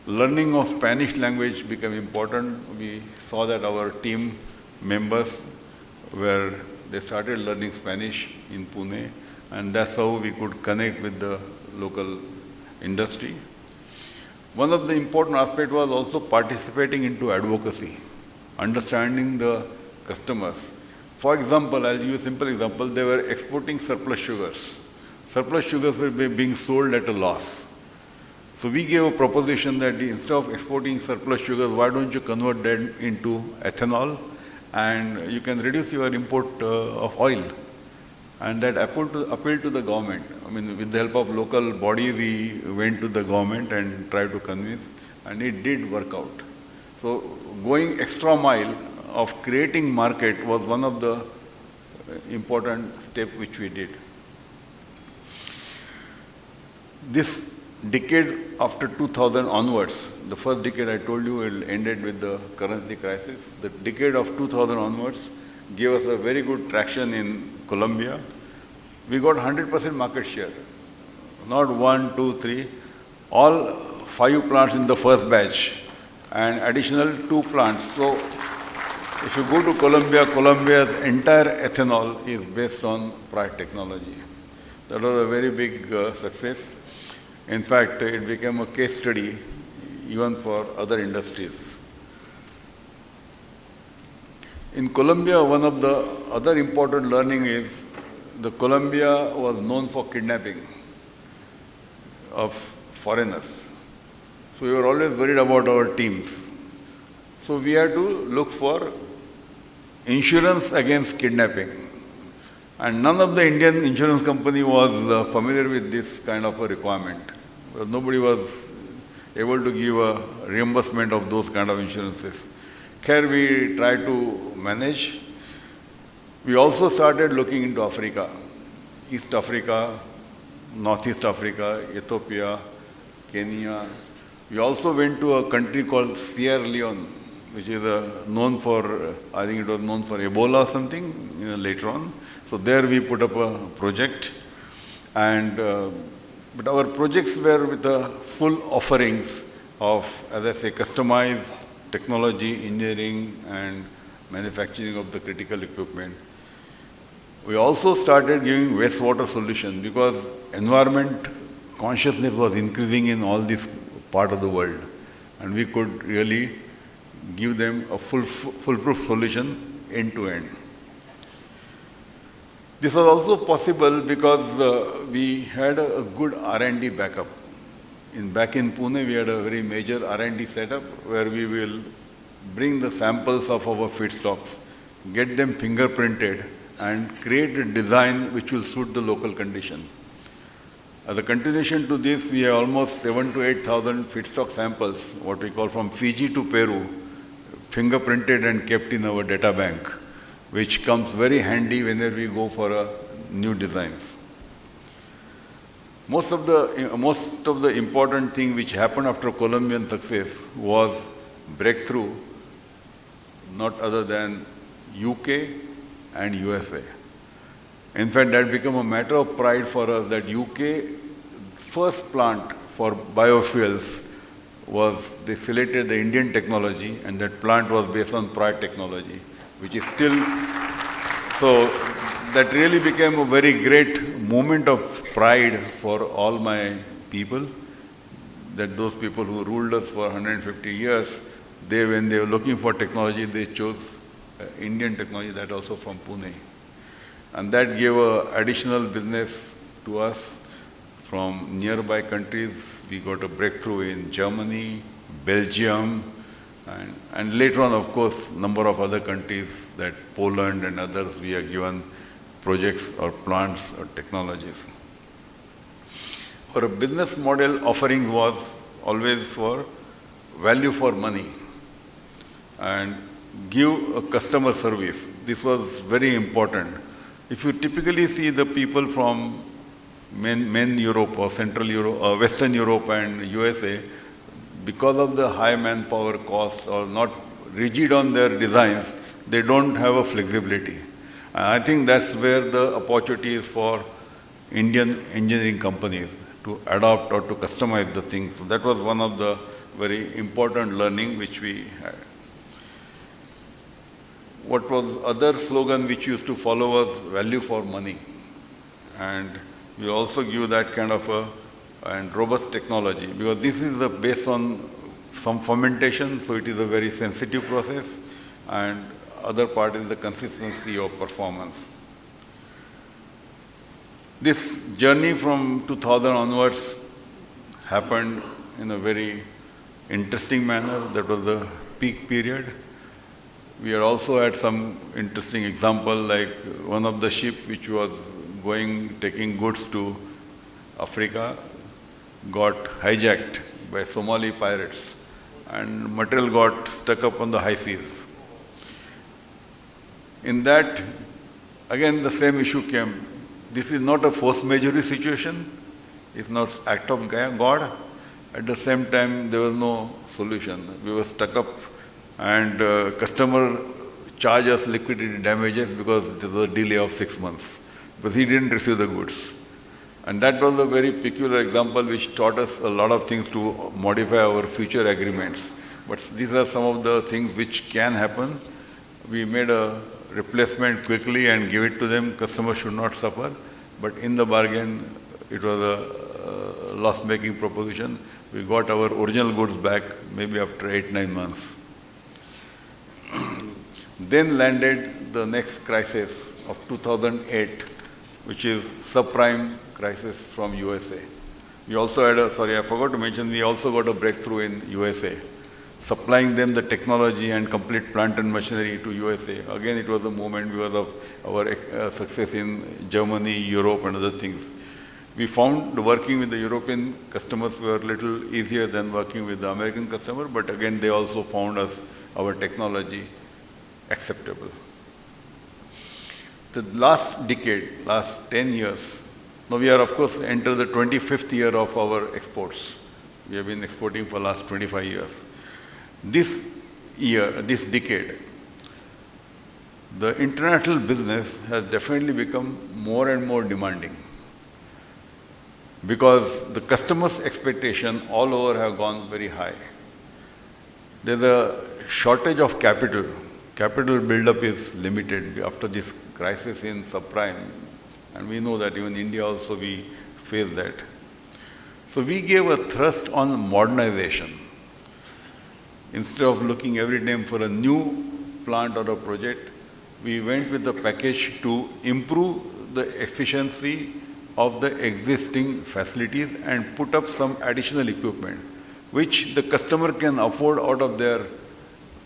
Learning of Spanish language became important. We saw that our team members they started learning Spanish in Pune, and that's how we could connect with the local industry. One of the important aspects was also participating into advocacy, understanding the customers. For example, I'll give you a simple example. They were exporting surplus sugars. Surplus sugars were being sold at a loss. So we gave a proposition that instead of exporting surplus sugars, why don't you convert that into ethanol, and you can reduce your import of oil. And that appealed to the government. I mean, with the help of local body, we went to the government and tried to convince, and it did work out. So going extra mile of creating market was one of the important steps which we did. This decade after 2000 onwards, the first decade I told you it ended with the currency crisis. The decade of 2000 onwards gave us a very good traction in Colombia. We got 100% market share. Not 1, 2, 3. All 5 plants in the first batch and additional 2 plants. So if you go to Colombia, Colombia's entire ethanol is based on Praj technology. That was a very big success. In fact, it became a case study even for other industries. In Colombia, one of the other important learning is the Colombia was known for kidnapping of foreigners. So we were always worried about our teams. So we had to look for insurance against kidnapping. And none of the Indian insurance company was familiar with this kind of a requirement. Well, nobody was able to give a reimbursement of those kind of insurances. Here we try to manage. We also started looking into Africa, East Africa, Northeast Africa, Ethiopia, Kenya. We also went to a country called Sierra Leone, which is known for, I think it was known for Ebola or something later on. So there we put up a project, and but our projects were with the full offerings of, as I say, customized technology, engineering, and manufacturing of the critical equipment. We also started giving wastewater solutions because environment consciousness was increasing in all this part of the world, and we could really give them a foolproof solution end to end. This was also possible because we had a good R&D backup. Back in Pune, we had a very major R&D setup where we will bring the samples of our feedstocks, get them fingerprinted, and create a design which will suit the local condition. As a continuation to this, we have almost 7,000 to 8,000 feedstock samples, what we call from Fiji to Peru, fingerprinted and kept in our data bank, which comes very handy whenever we go for new designs. Most of the important thing which happened after Colombian success was breakthrough, not other than UK and USA. In fact, that became a matter of pride for us that UK first plant for biofuels was, they selected the Indian technology, and that plant was based on Praj technology, which is still, so that really became a very great moment of pride for all my people, that those people who ruled us for 150 years, when they were looking for technology, they chose Indian technology, that also from Pune. And that gave additional business to us from nearby countries. We got a breakthrough in Germany, Belgium, and later on, of course, number of other countries, that Poland and others, we are given projects or plants or technologies. Our business model offering was always for value for money and give a customer service. This was very important. If you typically see the people from main Europe or Central Europe or Western Europe and USA, because of the high manpower cost or not rigid on their designs, they don't have a flexibility. And I think that's where the opportunity is for Indian engineering companies to adopt or to customize the things. So that was one of the very important learning which we had. What was other slogan which used to follow was value for money. And we also give that kind of and robust technology, because this is based on some fermentation, so it is a very sensitive process, and other part is the consistency of performance. This journey from 2000 onwards happened in a very interesting manner. That was the peak period. We had also had some interesting example, like one of the ship which was taking goods to Africa got hijacked by Somali pirates, and material got stuck up on the high seas. In that, again, the same issue came. This is not a force majeure situation. It's not act of God. At the same time, there was no solution. We were stuck up, and customer charged us liquidated damages because there was a delay of 6 months, because he didn't receive the goods. And that was a very peculiar example which taught us a lot of things to modify our future agreements. But these are some of the things which can happen. We made a replacement quickly and give it to them. Customers should not suffer. But in the bargain, it was a loss-making proposition. We got our original goods back maybe after 8-9 months. Then landed the next crisis of 2008, which is subprime crisis from USA. We also had I forgot to mention, we also got a breakthrough in USA, supplying them the technology and complete plant and machinery to USA. Again, it was a moment because of our success in Germany, Europe, and other things. We found working with the European customers were a little easier than working with the American customer, but again, they also found our technology acceptable. The last decade, last 10 years, now we are of course enter the 25th year of our exports. We have been exporting for the last 25 years. This year, this decade, the international business has definitely become more and more demanding, because the customers' expectation all over have gone very high. There's a shortage of capital. Capital buildup is limited after this crisis in subprime, and we know that even India also we face that. So we gave a thrust on modernization. Instead of looking every time for a new plant or a project, we went with the package to improve the efficiency of the existing facilities and put up some additional equipment, which the customer can afford out of their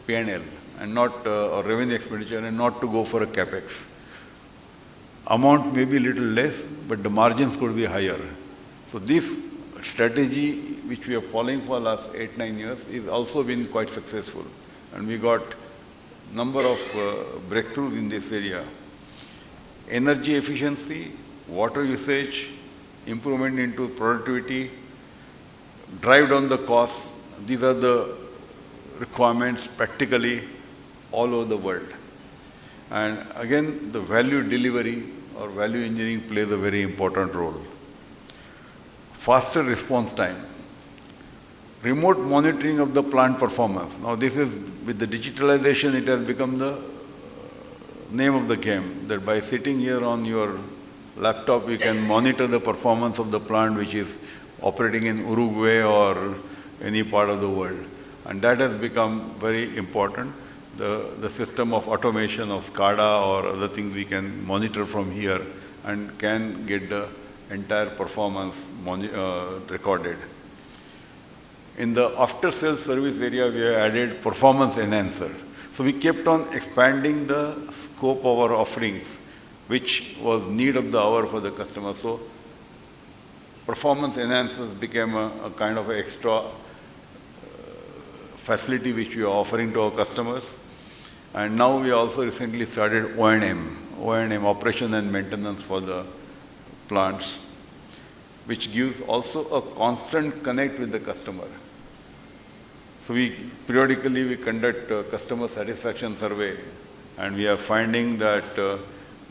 P&L and not or revenue expenditure, and not to go for a capex. Amount may be a little less, but the margins could be higher. So this strategy, which we are following for the last 8-9 years, is also been quite successful, and we got number of breakthroughs in this area. Energy efficiency, water usage, improvement into productivity, drive down the costs. These are the requirements practically all over the world. And again, the value delivery or value engineering plays a very important role. Faster response time. Remote monitoring of the plant performance. Now this is, with the digitalization, it has become the name of the game, that by sitting here on your laptop, you can monitor the performance of the plant which is operating in Uruguay or any part of the world. And that has become very important. The system of automation of SCADA or other things we can monitor from here and can get the entire performance recorded. In the after-sales service area, we have added performance enhancer. So we kept on expanding the scope of our offerings, which was need of the hour for the customer. So performance enhancers became a kind of extra facility which we are offering to our customers. And now we also recently started O&M, operation and maintenance for the plants, which gives also a constant connect with the customer. So periodically we conduct a customer satisfaction survey, and we are finding that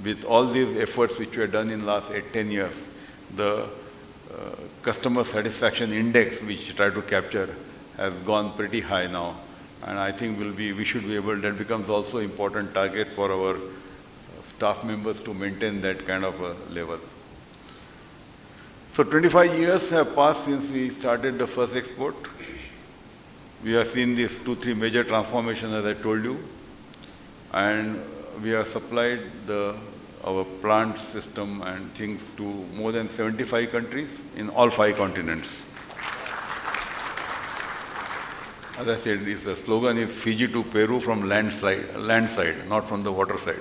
with all these efforts which we have done in the last 8-10 years, the customer satisfaction index which we try to capture has gone pretty high now. And I think we should be able, that becomes also important target for our staff members to maintain that kind of a level. So 25 years have passed since we started the first export. We have seen these 2-3 major transformations, as I told you, and we have supplied our plant system and things to more than 75 countries in all 5 continents. As I said, the slogan is Fiji to Peru from land side, not from the water side.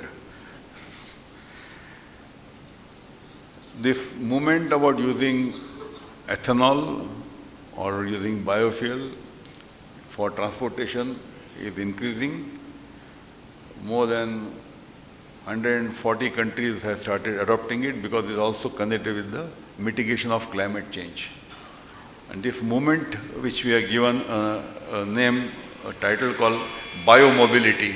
This movement about using ethanol or using biofuel for transportation is increasing. More than 140 countries have started adopting it because it's also connected with the mitigation of climate change. And this movement, which we have given a title called Biomobility.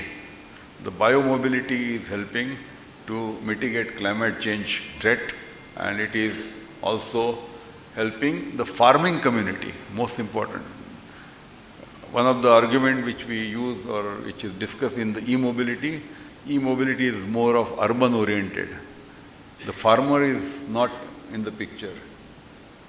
The biomobility is helping to mitigate climate change threat, and it is also helping the farming community, most important. One of the arguments which we use or which is discussed in the e-mobility is more of urban oriented. The farmer is not in the picture.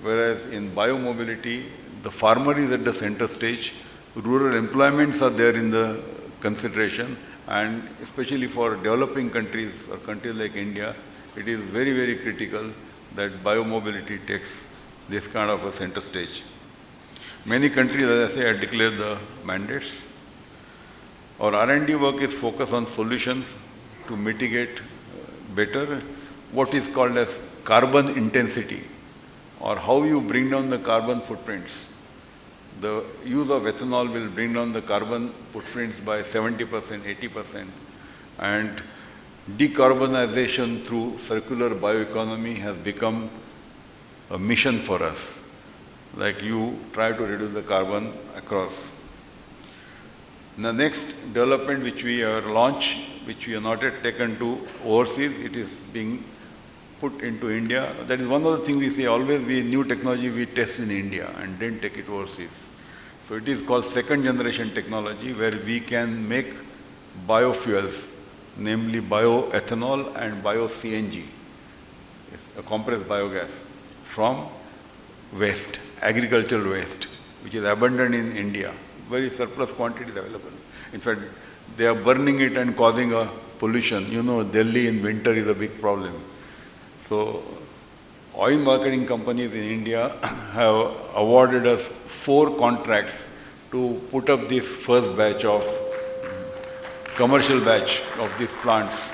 Whereas in biomobility, the farmer is at the center stage, rural employments are there in the consideration, and especially for developing countries or countries like India, it is very, very critical that biomobility takes this kind of a center stage. Many countries, as I say, have declared the mandates. Our R&D work is focused on solutions to mitigate better what is called as carbon intensity. or how you bring down the carbon footprints. The use of ethanol will bring down the carbon footprints by 70%, 80%, and decarbonization through circular bioeconomy has become a mission for us. Like you try to reduce the carbon across. The next development which we have launched, which we have not yet taken to overseas, it is being put into India. That is one of the things we say, always new technology we test in India and then take it overseas. So it is called second generation technology, where we can make biofuels, namely bioethanol and bio-CNG, a compressed biogas, from waste, agricultural waste, which is abundant in India. Very surplus quantities available. In fact, they are burning it and causing a pollution. You know, Delhi in winter is a big problem. So, oil marketing companies in India have awarded us 4 contracts to put up this first batch of, commercial batch of these plants.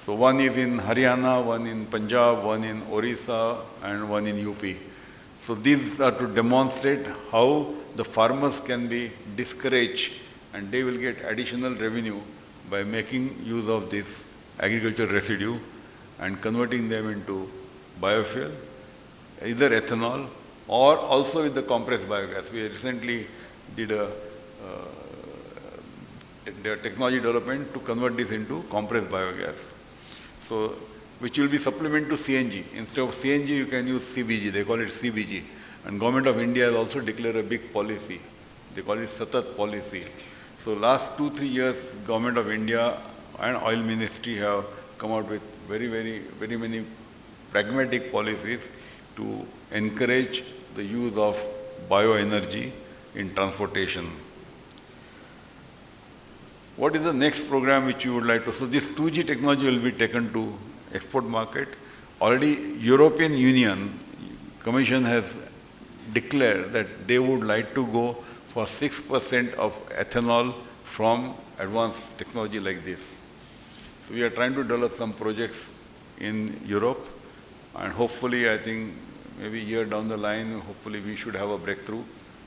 So one is in Haryana, one in Punjab, one in Orissa, and one in UP. So these are to demonstrate how the farmers can be discouraged and they will get additional revenue by making use of this agricultural residue and converting them into biofuel, either ethanol or also with the compressed biogas. We recently did a technology development to convert this into compressed biogas. So, which will be supplement to CNG. Instead of CNG, you can use CBG. They call it CBG. And Government of India has also declared a big policy. They call it Satat policy. So last 2-3 years, Government of India and Oil Ministry have come out with very many pragmatic policies to encourage the use of bioenergy in transportation. What is the next program which you would like to? So this 2G technology will be taken to export market. Already European Union Commission has declared that they would like to go for 6% of ethanol from advanced technology like this. So we are trying to develop some projects in Europe, and hopefully I think maybe a year down the line, hopefully we should have a breakthrough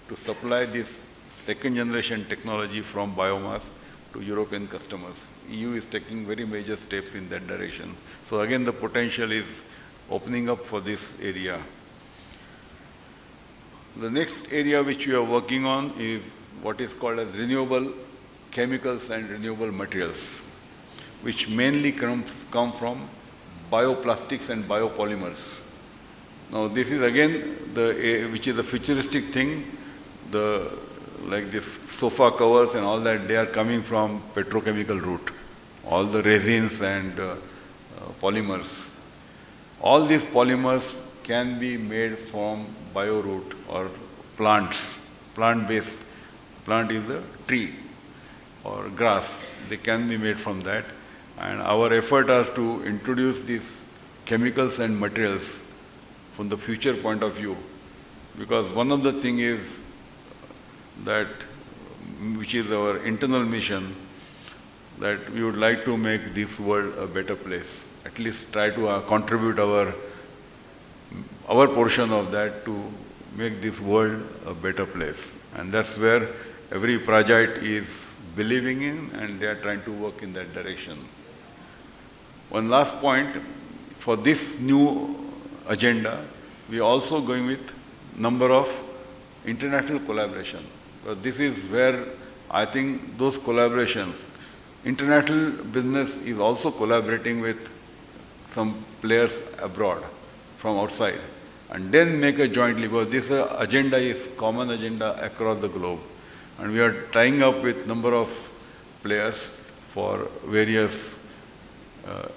to supply this second generation technology from biomass to European customers. EU is taking very major steps in that direction. So again, the potential is opening up for this area. The next area which we are working on is what is called as renewable chemicals and renewable materials, which mainly come from bioplastics and biopolymers. Now this is again which is a futuristic thing. Like this sofa covers and all that, they are coming from petrochemical route. All the resins and polymers. All these polymers can be made from bio root or plants, plant-based. Plant is the tree or grass. They can be made from that. And our effort are to introduce these chemicals and materials from the future point of view. Because one of the thing is that, which is our internal mission, that we would like to make this world a better place. At least try to contribute our portion of that to make this world a better place. And that's where every project is believing in, and they are trying to work in that direction. One last point, for this new agenda, we are also going with number of international collaboration. Because this is where I think those collaborations, international business is also collaborating with some players abroad from outside, and then make a jointly, because this agenda is common agenda across the globe. And we are tying up with number of players for various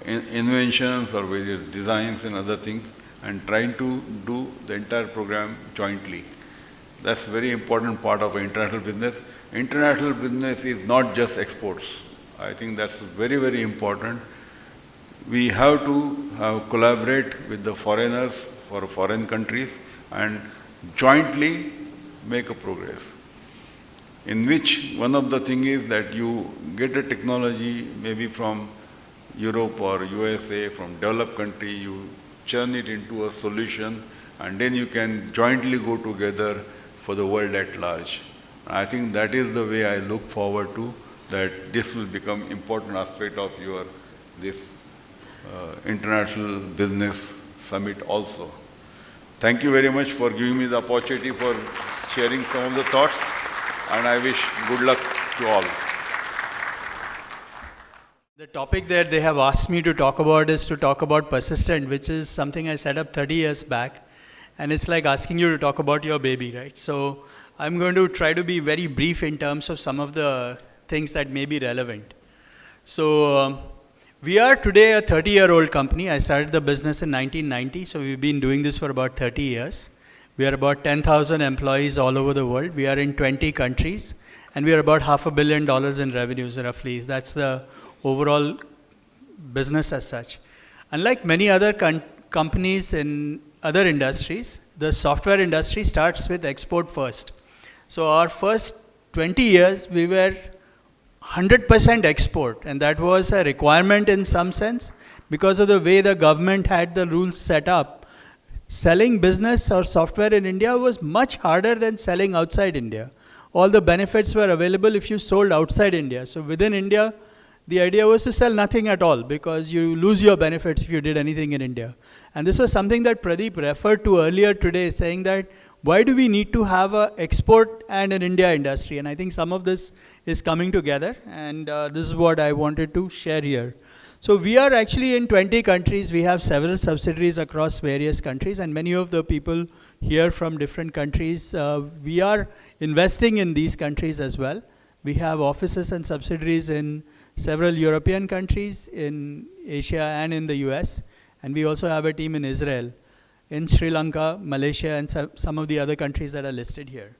inventions or various designs and other things, and trying to do the entire program jointly. That's a very important part of international business. International business is not just exports. I think that's very important. We have to collaborate with the foreigners for foreign countries and jointly make a progress. In which one of the thing is that you get a technology maybe from Europe or USA, from developed country, you churn it into a solution and then you can jointly go together for the world at large. I think that is the way I look forward to, that this will become important aspect of your this international business summit also. Thank you very much for giving me the opportunity for sharing some of the thoughts, and I wish good luck to all. The topic that they have asked me to talk about is to talk about persistent, which is something I set up 30 years back. And it's like asking you to talk about your baby, right? So I'm going to try to be very brief in terms of some of the things that may be relevant. So we are today a 30-year-old company. I started the business in 1990, so we've been doing this for about 30 years. We are about 10,000 employees all over the world. We are in 20 countries, and we are about $500 million in revenues, roughly. That's the overall business as such. Unlike many other companies in other industries, the software industry starts with export first. So our first 20 years, we were 100% export, and that was a requirement in some sense because of the way the government had the rules set up. Selling business or software in India was much harder than selling outside India. All the benefits were available if you sold outside India. So within India, the idea was to sell nothing at all because you lose your benefits if you did anything in India. And this was something that Pradeep referred to earlier today, saying that why do we need to have an export and an India industry? And I think some of this is coming together, and this is what I wanted to share here. So we are actually in 20 countries. We have several subsidiaries across various countries, and many of the people here from different countries, we are investing in these countries as well. We have offices and subsidiaries in several European countries, in Asia and in the US, and we also have a team in Israel, in Sri Lanka, Malaysia, and some of the other countries that are listed here.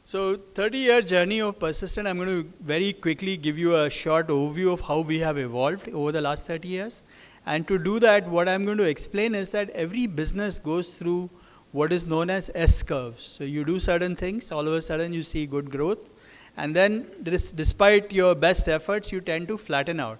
So 30-year journey of Persistent, I'm going to very quickly give you a short overview of how we have evolved over the last 30 years. And to do that, what I'm going to explain is that every business goes through what is known as S-curves. So you do certain things, all of a sudden you see good growth, and then despite your best efforts, you tend to flatten out.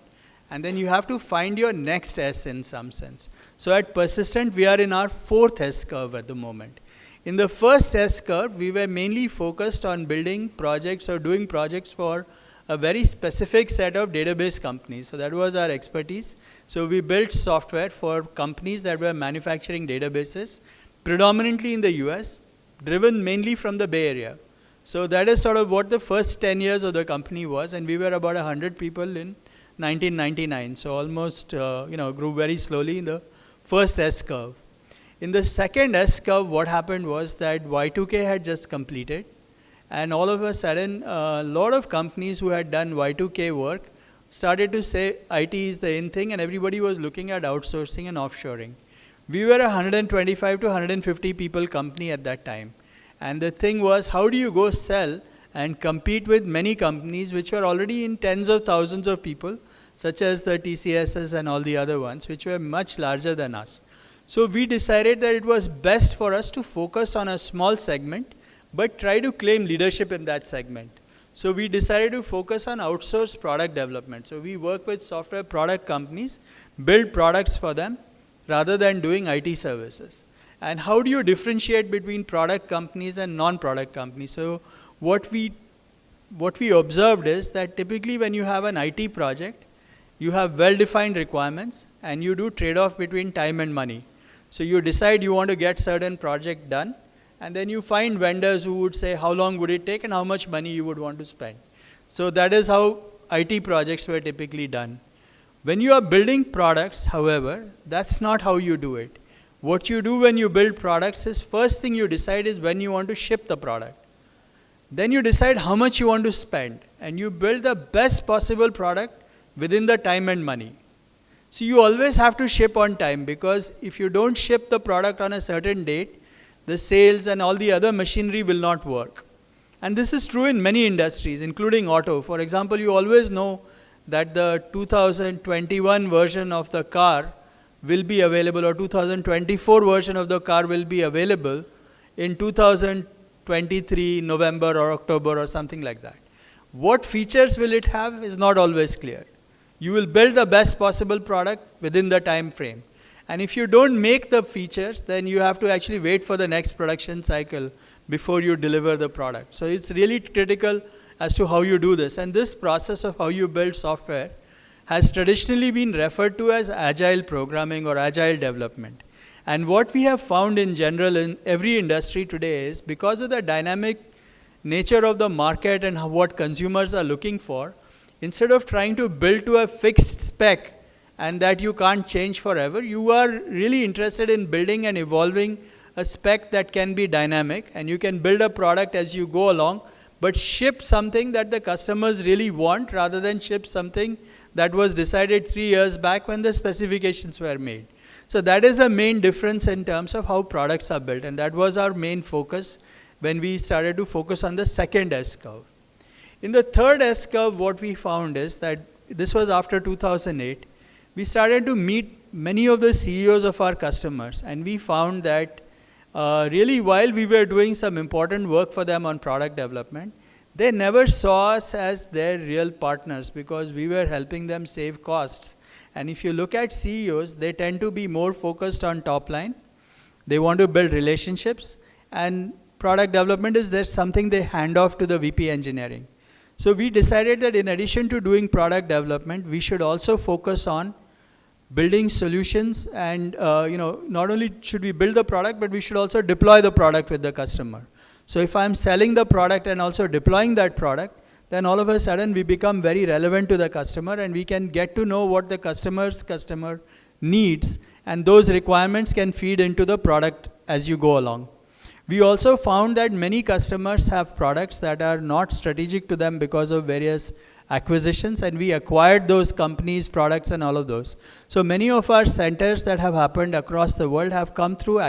And then you have to find your next S in some sense. So at Persistent, we are in our 4th S-curve at the moment. In the first S-curve, we were mainly focused on building projects or doing projects for a very specific set of database companies. So that was our expertise. So we built software for companies that were manufacturing databases, predominantly in the US, driven mainly from the Bay Area. So that is sort of what the first 10 years of the company was, and we were about 100 people in 1999. So almost, grew very slowly in the first S-curve. In the second S-curve, what happened was that Y2K had just completed, and all of a sudden, a lot of companies who had done Y2K work started to say IT is the in thing, and everybody was looking at outsourcing and offshoring. We were a 125 to 150 people company at that time. And the thing was, how do you go sell and compete with many companies which were already in tens of thousands of people, such as the TCSs and all the other ones, which were much larger than us. So we decided that it was best for us to focus on a small segment, but try to claim leadership in that segment. So we decided to focus on outsourced product development. So we work with software product companies, build products for them, rather than doing IT services. And how do you differentiate between product companies and non-product companies? So what we observed is that typically when you have an IT project, you have well-defined requirements and you do trade-off between time and money. So you decide you want to get certain project done, and then you find vendors who would say how long would it take and how much money you would want to spend. So that is how IT projects were typically done. When you are building products, however, that's not how you do it. What you do when you build products is, first thing you decide is when you want to ship the product. Then you decide how much you want to spend, and you build the best possible product within the time and money. So you always have to ship on time, because if you don't ship the product on a certain date, the sales and all the other machinery will not work. And this is true in many industries, including auto. For example, you always know that the 2021 version of the car will be available, or 2024 version of the car will be available in 2023 November or October or something like that. What features will it have is not always clear. You will build the best possible product within the time frame. And if you don't make the features, then you have to actually wait for the next production cycle before you deliver the product. So it's really critical as to how you do this. And this process of how you build software has traditionally been referred to as agile programming or agile development. And what we have found in general in every industry today is because of the dynamic nature of the market and what consumers are looking for, instead of trying to build to a fixed spec and that you can't change forever, you are really interested in building and evolving a spec that can be dynamic, and you can build a product as you go along, but ship something that the customers really want rather than ship something that was decided 3 years back when the specifications were made. So that is the main difference in terms of how products are built, and that was our main focus when we started to focus on the second S curve. In the third S curve, what we found is that this was after 2008. We started to meet many of the CEOs of our customers, and we found that really while we were doing some important work for them on product development, they never saw us as their real partners because we were helping them save costs. And if you look at CEOs, they tend to be more focused on top line. They want to build relationships, and product development is there something they hand off to the VP engineering. So we decided that in addition to doing product development, we should also focus on building solutions, and not only should we build the product, but we should also deploy the product with the customer. So if I'm selling the product and also deploying that product, then all of a sudden we become very relevant to the customer, and we can get to know what the customer needs, and those requirements can feed into the product as you go along. We also found that many customers have products that are not strategic to them because of various acquisitions, and we acquired those companies, products, and all of those. So many of our centers that have happened across the world have come through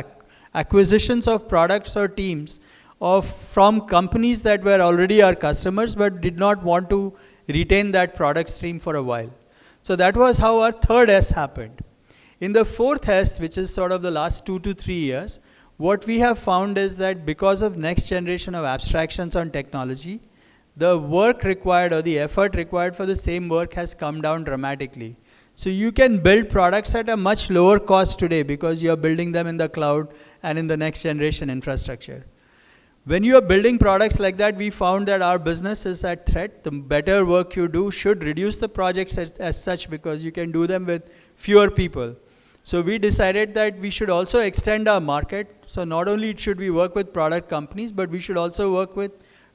acquisitions of products or teams from companies that were already our customers but did not want to retain that product stream for a while. So that was how our third S happened. In the fourth S, which is sort of the last 2 to 3 years, what we have found is that because of next generation of abstractions on technology, the work required or the effort required for the same work has come down dramatically. So you can build products at a much lower cost today because you are building them in the cloud and in the next generation infrastructure. When you are building products like that, we found that our business is at threat. The better work you do should reduce the projects as such because you can do them with fewer people. So we decided that we should also extend our market. So not only should we work with product companies, but we should also work with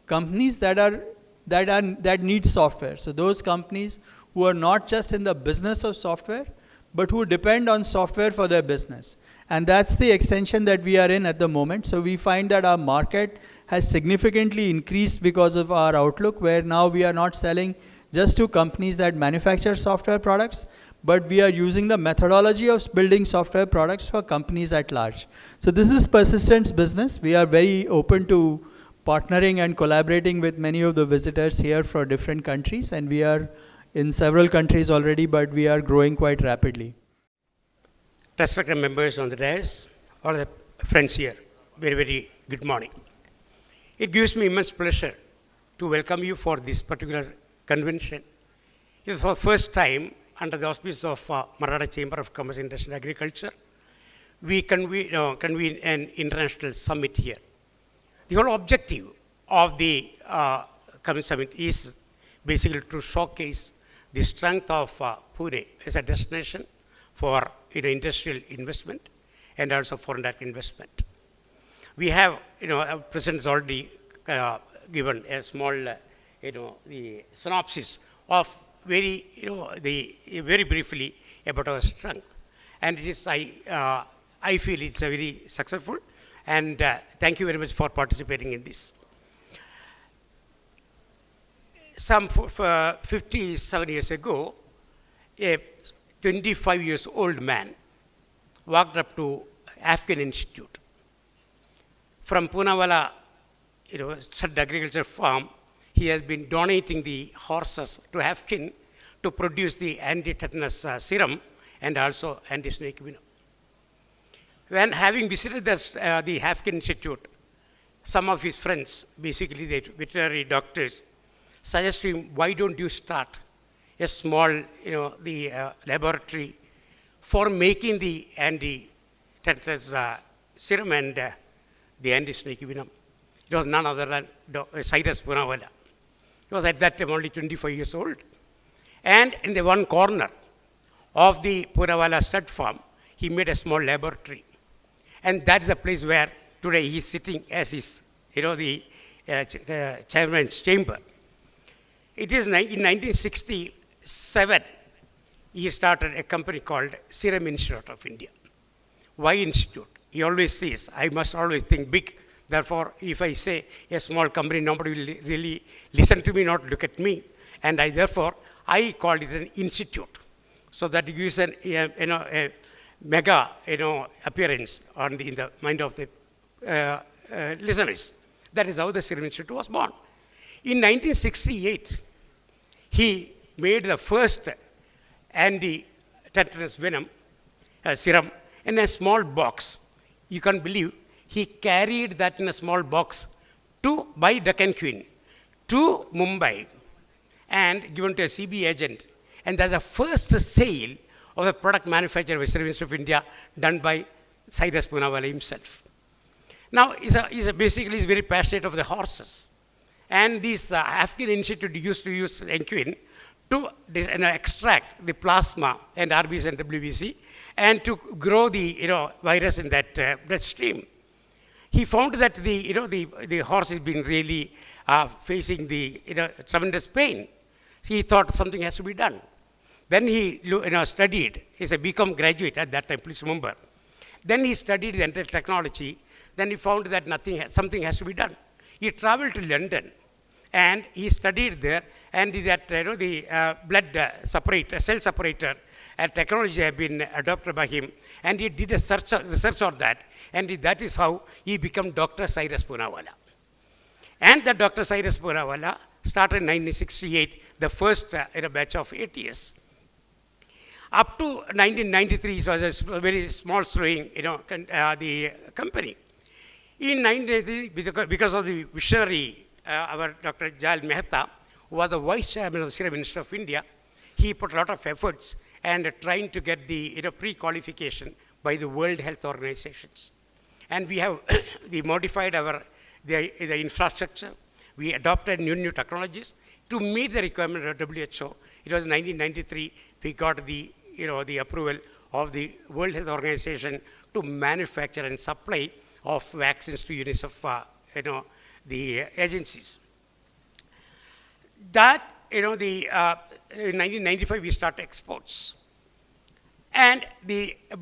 companies that need software. So those companies who are not just in the business of software, but who depend on software for their business. And that's the extension that we are in at the moment. So we find that our market has significantly increased because of our outlook, where now we are not selling just to companies that manufacture software products, but we are using the methodology of building software products for companies at large. So this is Persistent's business. We are very open to partnering and collaborating with many of the visitors here for different countries, and we are in several countries already, but we are growing quite rapidly. Respected members on the dais, all the friends here, very, very good morning. It gives me immense pleasure to welcome you for this particular convention. It is for the first time under the auspices of Maratha Chamber of Commerce, Industry and Agriculture, we convene an international summit here. The whole objective of the summit is basically to showcase the strength of Pune as a destination for industrial investment and also foreign direct investment. We have, our president has already given a small, the synopsis of very briefly about our strength, and it is I feel it's a very successful, and thank you very much for participating in this. Some 57 years ago, a 25 years old man walked up to Afghan Institute. From Poonawalla, stud agriculture farm, he has been donating the horses to Afghan to produce the anti-tetanus serum and also anti-snake venom. When having visited the Afghan Institute, some of his friends, basically the veterinary doctors, suggested him, why don't you start a small, laboratory for making the anti-tetanus serum and the anti-snake venom. It was none other than Cyrus Poonawalla. He was at that time only 25 years old. And in the one corner of the Poonawalla stud farm, he made a small laboratory. And that's the place where today he is sitting as his, the chairman's chamber. It is in 1967, he started a company called Serum Institute of India. Why institute? He always says, I must always think big. Therefore, if I say a small company, nobody will really listen to me, not look at me. And therefore, I called it an institute. So that gives a mega, appearance in the mind of the listeners. That is how the Serum Institute was born. In 1968, he made the first anti-tetanus venom serum in a small box. You can't believe he carried that in a small box by Deccan Queen to Mumbai and given to a CB agent. And that's the first sale of a product manufactured by Serum Institute of India done by Cyrus Poonawalla himself. Now, he's very passionate of the horses. And this Afghan institute used to use equine to extract the plasma and RBC and WBC and to grow the virus in that bloodstream. He found that the horse is being really facing the tremendous pain. He thought something has to be done. Then he studied. He's a BCom graduate at that time, please remember. Then he studied the entire technology. Then he found that something has to be done. He traveled to London and he studied there, and that the blood separator, cell separator, and technology have been adopted by him, and he did a research on that, and that is how he became Dr. Cyrus Poonawalla. And the Dr. Cyrus Poonawalla started in 1968, the first batch of 8 years. Up to 1993, it was a very small slowing, the company. In 1993, because of the visionary, our Dr. Jal Mehta, who was the vice chairman of the Serum Institute of India, he put a lot of efforts and trying to get the pre-qualification by the World Health Organizations. And we have modified the infrastructure. We adopted new technologies to meet the requirement of WHO. It was 1993 we got the approval of the World Health Organization to manufacture and supply of vaccines to UNICEF, the agencies. That, in 1995 we started exports. And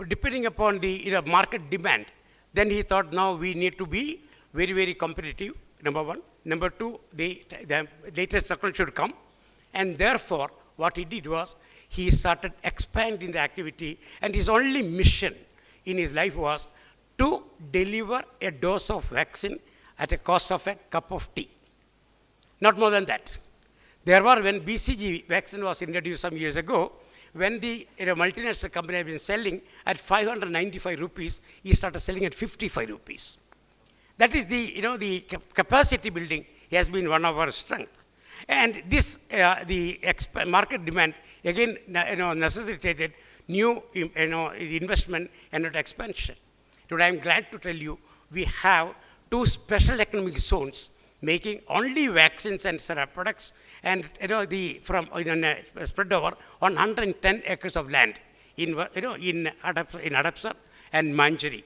depending upon the market demand, then he thought now we need to be very, very competitive, number one. Number two, the latest technology should come. And therefore, what he did was he started expanding the activity, and his only mission in his life was to deliver a dose of vaccine at a cost of a cup of tea. Not more than that. When BCG vaccine was introduced some years ago, when the multinational company had been selling at 595 rupees, he started selling at 55 rupees. That is the capacity building has been one of our strengths. And this, market demand, again, necessitated new, investment and expansion. Today, I'm glad to tell you, we have 2 special economic zones making only vaccines and syrup products, and spread over on 110 acres of land in Hadapsar and Manjari.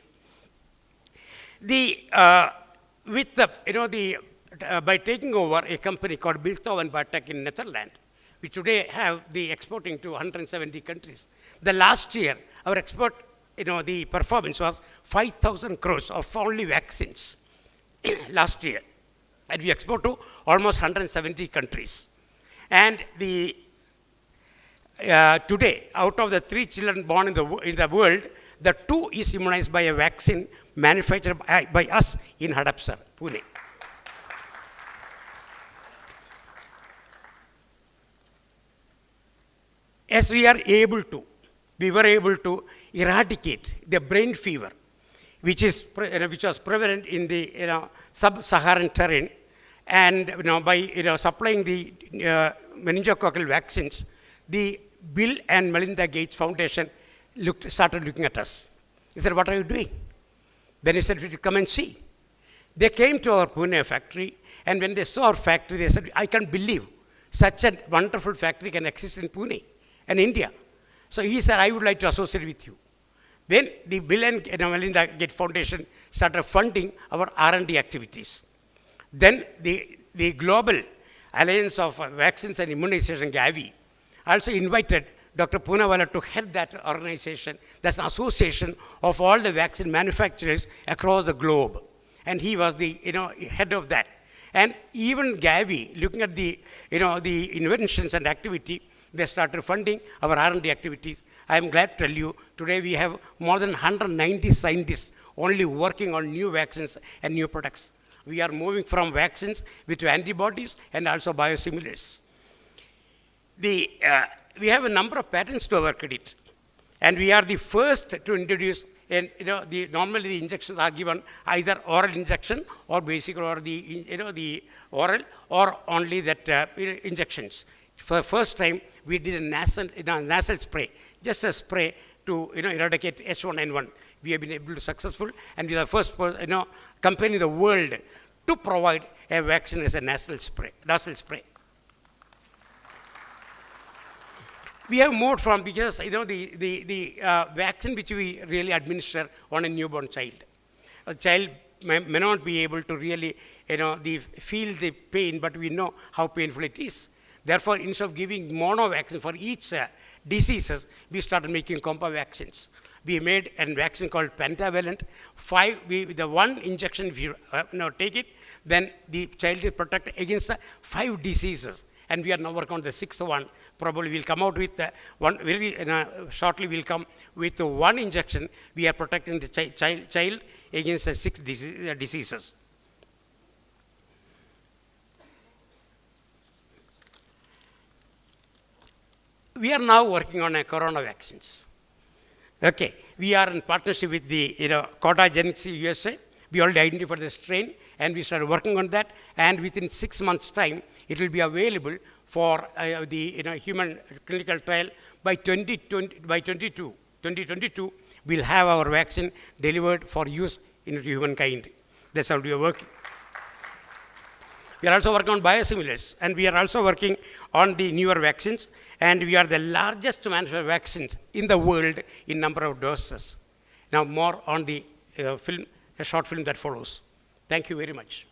By taking over a company called Bilthoven and Bartek in Netherlands, we today have the exporting to 170 countries. The last year, our export, the performance was 5,000 crores of only vaccines last year. And we export to almost 170 countries. And today, out of the 3 children born in the world, the 2 is immunized by a vaccine manufactured by us in Hadapsar, Pune. As we were able to eradicate the brain fever, which was prevalent in the sub-Saharan terrain, and by supplying the meningococcal vaccines, the Bill and Melinda Gates Foundation started looking at us. He said, what are you doing? Then he said, come and see. They came to our Pune factory, and when they saw our factory, they said, I can't believe such a wonderful factory can exist in Pune and India. So he said, I would like to associate with you. Then the Bill and Melinda Gates Foundation started funding our R&D activities. Then the Global Alliance of Vaccines and Immunization, Gavi, also invited Dr. Poonawalla to head that organization. That's an association of all the vaccine manufacturers across the globe. And he was the head of that. And even Gavi, looking at the inventions and activity, they started funding our R&D activities. I am glad to tell you, today we have more than 190 scientists only working on new vaccines and new products. We are moving from vaccines with antibodies and also biosimilars. We have a number of patents to our credit, and we are the first to introduce. And normally the injections are given either oral injection or basic, or the oral, or only that injections. For the first time, we did a nasal spray, just a spray to eradicate H1N1. We have been able to successful, and we are the first company in the world to provide a vaccine as a nasal spray. We have moved from, because the vaccine which we really administer on a newborn child. A child may not be able to really feel the pain, but we know how painful it is. Therefore, instead of giving mono vaccine for each diseases, we started making combo vaccines. We made a vaccine called pentavalent. The one injection, if you take it, then the child is protected against 5 diseases. And we are now working on the 6th one. Probably we'll come out with one very shortly. We'll come with one injection. We are protecting the child against 6 diseases. We are now working on corona vaccines. Okay, we are in partnership with the Chordia Genetics USA. We already identified the strain, and we started working on that. And within 6 months' time, it will be available for the human clinical trial by 2022. We'll have our vaccine delivered for use in humankind. That's how we are working. We are also working on biosimilars, and we are also working on the newer vaccines. And we are the largest manufacturer of vaccines in the world in number of doses. Now more on the a short film that follows. Thank you very much.